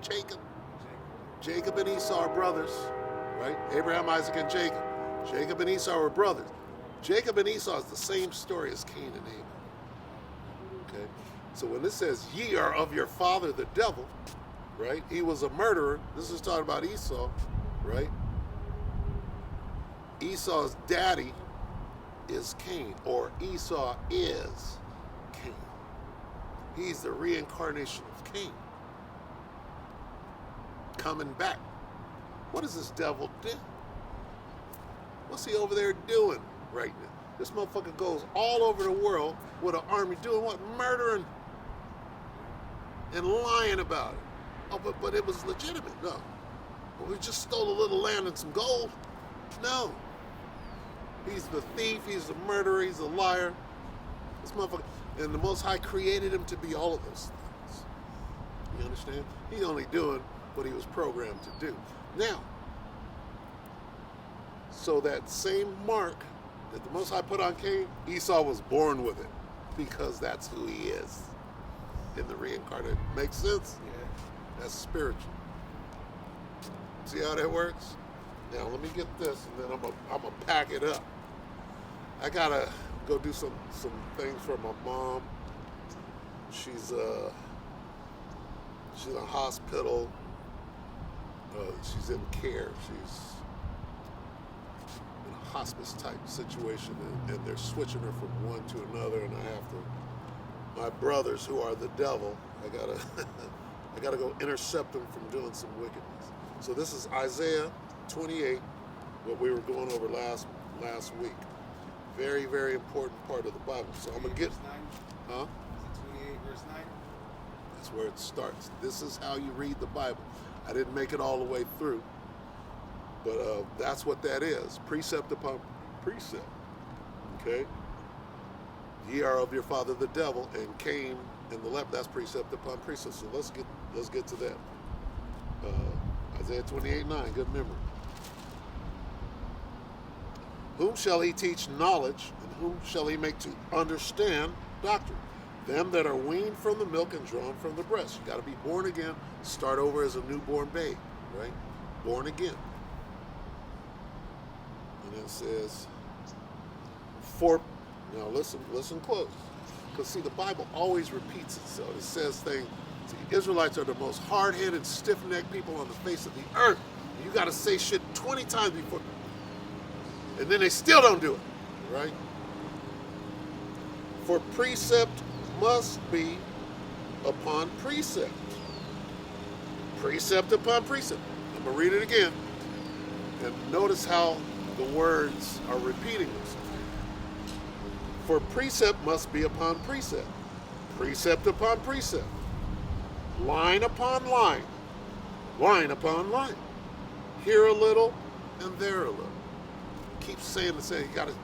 Jacob. Jacob and Esau are brothers, right? Abraham, Isaac, and Jacob. Jacob and Esau were brothers. Jacob and Esau is the same story as Cain and Abel. Okay? So when it says, ye are of your father the devil, right? He was a murderer. This is talking about Esau, right? Esau's daddy is Cain, or Esau is Cain. He's the reincarnation of Cain. Coming back. What does this devil do? What's he over there doing right now? This motherfucker goes all over the world with an army doing what? Murdering and lying about it. Oh, but it was legitimate. No. Well, we just stole a little land and some gold. No. He's the thief. He's the murderer. He's a liar. This motherfucker. And the Most High created him to be all of those things. You understand? He's only doing what he was programmed to do. Now, so that same mark that the Most High put on Cain, Esau was born with it because that's who he is in the reincarnate. Makes sense? Yeah. That's spiritual. See how that works? Now let me get this, and then I'm gonna pack it up. I gotta go do some things for my mom. She's in a hospital. She's in care. She's in a hospice type situation, and they're switching her from one to another, and I have to. My brothers, who are the devil, I gotta go intercept them from doing some wickedness. So this is Isaiah 28, what we were going over last week. Very, very important part of the Bible. So I'm gonna get, huh? 28 verse 9. That's where it starts. This is how you read the Bible. I didn't make it all the way through, but that's what that is. Precept upon precept. Okay. Ye are of your father the devil, and Cain and the leper. That's precept upon precept. So let's get to that. Isaiah 28:9. Good memory. Whom shall he teach knowledge, and whom shall he make to understand doctrine? Them that are weaned from the milk and drawn from the breast. You got to be born again. Start over as a newborn babe, right? Born again. And it says, for, now listen close. Because see, the Bible always repeats itself. It says things, see, Israelites are the most hard-headed, stiff-necked people on the face of the earth. You got to say shit 20 times before, and then they still don't do it, right? For precept must be upon precept. Precept upon precept. I'm going to read it again. And notice how the words are repeating themselves. For precept must be upon precept. Precept upon precept. Line upon line. Line upon line. Here a little and there a little. Keep saying the same. You gotta,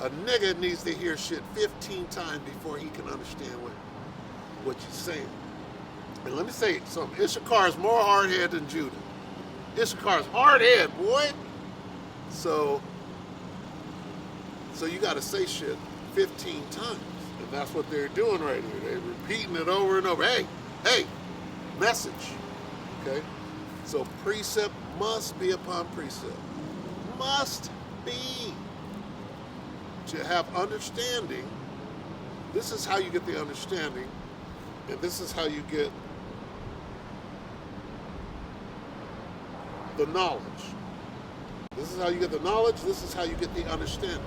a nigga needs to hear shit 15 times before he can understand what you're saying. And let me say something. Issachar is more hard-headed than Judah. Issachar's hard-headed, boy. So you got to say shit 15 times. And that's what they're doing right here. They're repeating it over and over. Hey, message. Okay? So precept must be upon precept. Must be. To have understanding, this is how you get the understanding, and this is how you get the knowledge. This is how you get the knowledge, this is how you get the understanding.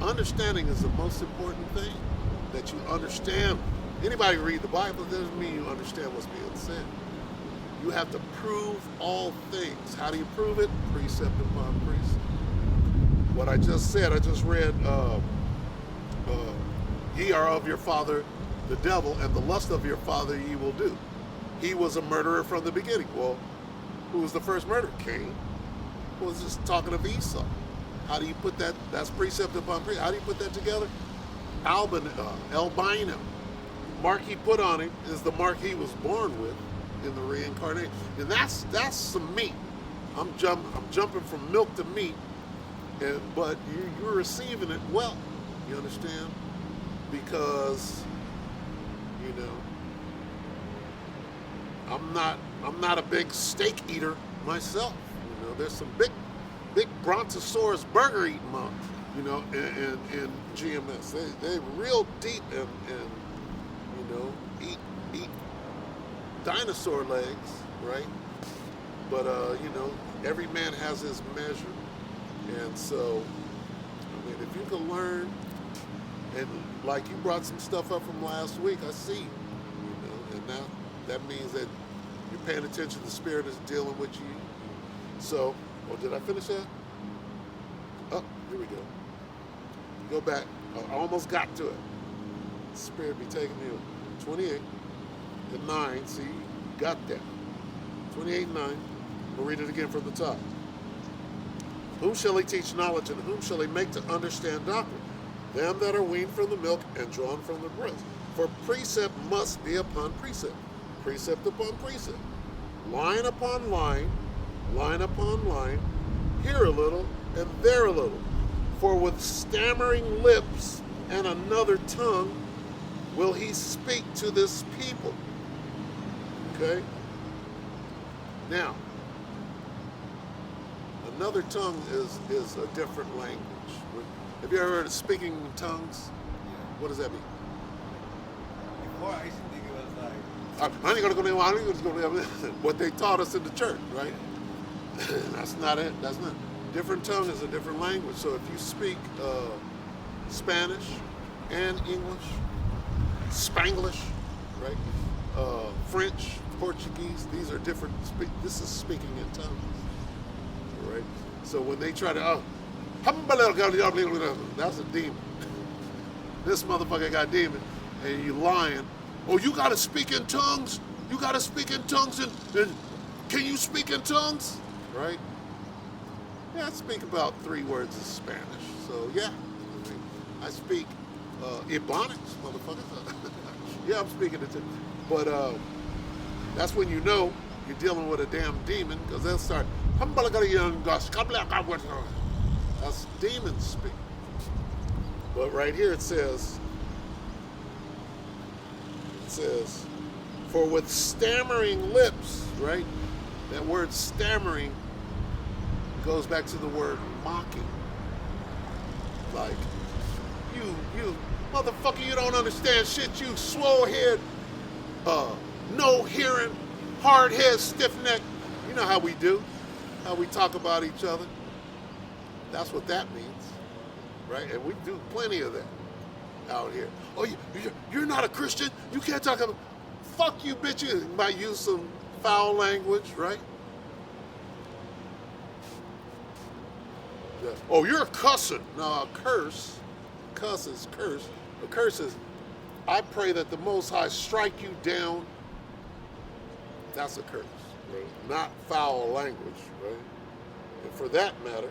Understanding is the most important thing, that you understand. Anybody can read the Bible, doesn't mean you understand what's being said. You have to prove all things. How do you prove it? Precept upon precept. What I just said, I just read, ye are of your father the devil, and the lust of your father ye will do. He was a murderer from the beginning. Well, who was the first murderer? Cain. Was just talking of Esau. How do you put that? That's precept upon precept. How do you put that together? Albino. Mark he put on him is the mark he was born with in the reincarnation. And that's some meat. I'm jumping from milk to meat, but you're receiving it well. You understand? Because I'm not a big steak eater myself. There's some big brontosaurus burger eating monks, in GMS. They real deep and eat dinosaur legs, right? But every man has his measure, and so if you can learn, and like you brought some stuff up from last week, I see, and now that means that you're paying attention. The Spirit is dealing with you. So, did I finish that? Oh, here we go. Go back. I almost got to it. The Spirit be taking me on. 28 and 9. See, you got that. 28 and 9. We'll read it again from the top. Whom shall he teach knowledge, and whom shall he make to understand doctrine? Them that are weaned from the milk and drawn from the breast. For precept must be upon precept. Precept upon precept. Line upon line. Line upon line, here a little and there a little. For with stammering lips and another tongue will he speak to this people. Okay? Now, another tongue is a different language. Have you ever heard of speaking in tongues? What does that mean? Before I used to think it was like, I ain't gonna go there. What they taught us in the church, right? That's not it. That's not. Different tongue is a different language. So if you speak Spanish and English, Spanglish, right? French, Portuguese, these are different. This is speaking in tongues, right? So when they try to, that's a demon. This motherfucker got demon, and you lying. Oh, you gotta speak in tongues. You gotta speak in tongues, and can you speak in tongues? Right? Yeah, I speak about 3 words of Spanish. So yeah, I speak Ebonics, motherfuckers. Yeah, I'm speaking it too. But that's when you're dealing with a damn demon, because they'll start. That's demons speak. But right here it says, for with stammering lips, right? That word stammering goes back to the word mocking. Like, you motherfucker, you don't understand shit, you swole head, no hearing, hard head, stiff neck. You know how we do, how we talk about each other. That's what that means, right? And we do plenty of that out here. Oh, you're not a Christian. You can't talk about. Fuck you, bitches. You might use some foul language, right? Yeah. Oh, you're cussing. No, a curse. Cuss is curse. A curse is, I pray that the Most High strike you down. That's a curse, right? Not foul language, right? And for that matter,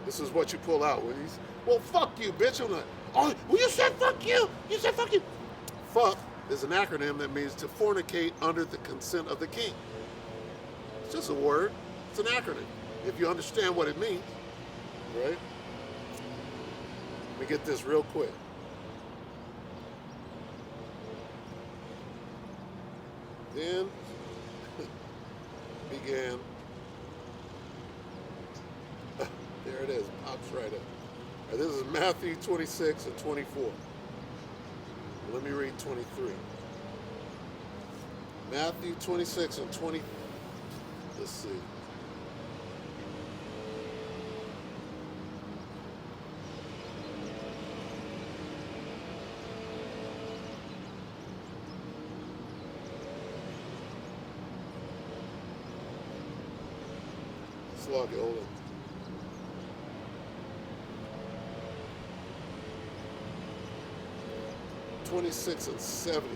this is what you pull out when he's, well, fuck you, bitch. I'm like, oh, well, you said fuck you. You said fuck you. Fuck is an acronym that means to fornicate under the consent of the king. It's just a word. It's an acronym. If you understand what it means, right? Let me get this real quick. Then began, there it is, pops right up. All right, this is Matthew 26 and 24. Let me read 23. Matthew 26 and 20. Let's see. Slug it, hold on. $26 and 70.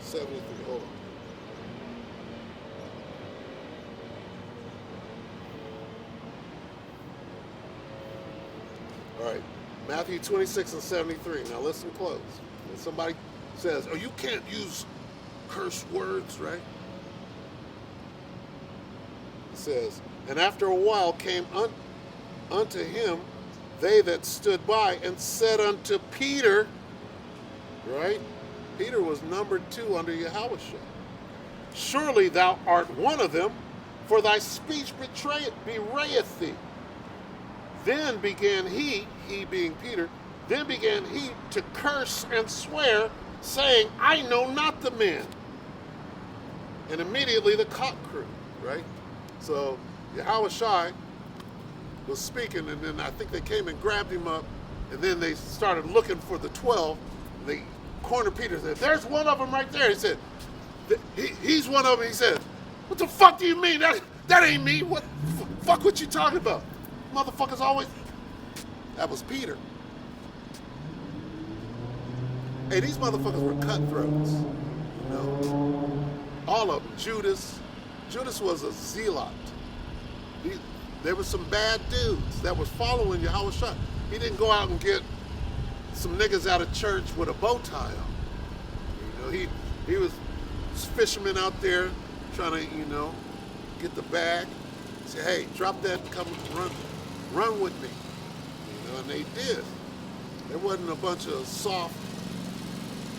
73, hold on. All right, Matthew 26 and 73. Now listen close. When somebody says, oh, you can't use curse words, right? It says, and after a while came unto him they that stood by and said unto Peter, right? Peter was number 2 under Yahushua. Surely thou art one of them, for thy speech bewrayeth thee. Then began he being Peter, then began he to curse and swear, saying, I know not the man. And immediately the cock crew, right? So Yahushua was speaking, and then I think they came and grabbed him up, and then they started looking for the 12. They cornered Peter and said, there's one of them right there. He said, he's one of them. He said, what the fuck do you mean? That ain't me. Fuck what you talking about? Motherfuckers always. That was Peter. Hey, these motherfuckers were cutthroats. You know, all of them. Judas was a zealot. There were some bad dudes that was following Yahushua. He didn't go out and get some niggas out of church with a bow tie on. You know, he was fisherman out there trying to, you know, get the bag. Say, hey, drop that and come run with me. You know, and they did. There wasn't a bunch of soft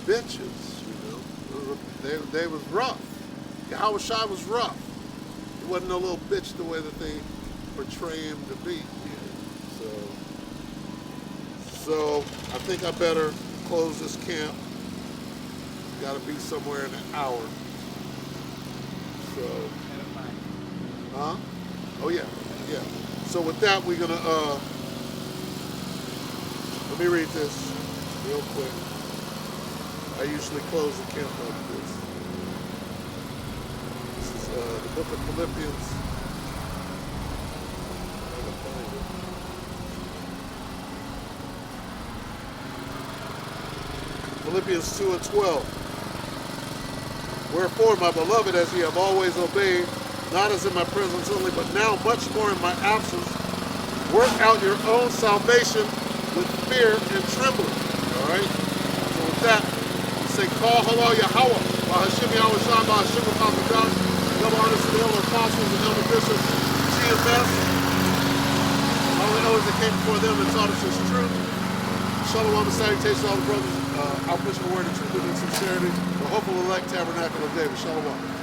bitches, you know. They was rough. Yahushua was rough. He wasn't a little bitch the way that they portray him to be. So I think I better close this camp. Got to be somewhere in an hour. So, huh? Oh yeah. So with that, we're gonna let me read this real quick. I usually close the camp like this. This is the book of Philippians. Philippians 2 and 12. Wherefore, my beloved, as ye have always obeyed, not as in my presence only, but now much more in my absence, work out your own salvation with fear and trembling. All right? So with that, we say, call halal Yahweh, Bahashim Yahweh Shah, Bahashim Apakadosh, double honors to the elder apostles and elder bishops, GMS, all the elders that came before them and taught us this truth. Shalom and salutations to all the brothers. I'll push the word of truth and sincerity. The hopeful elect tabernacle of David. Shalom.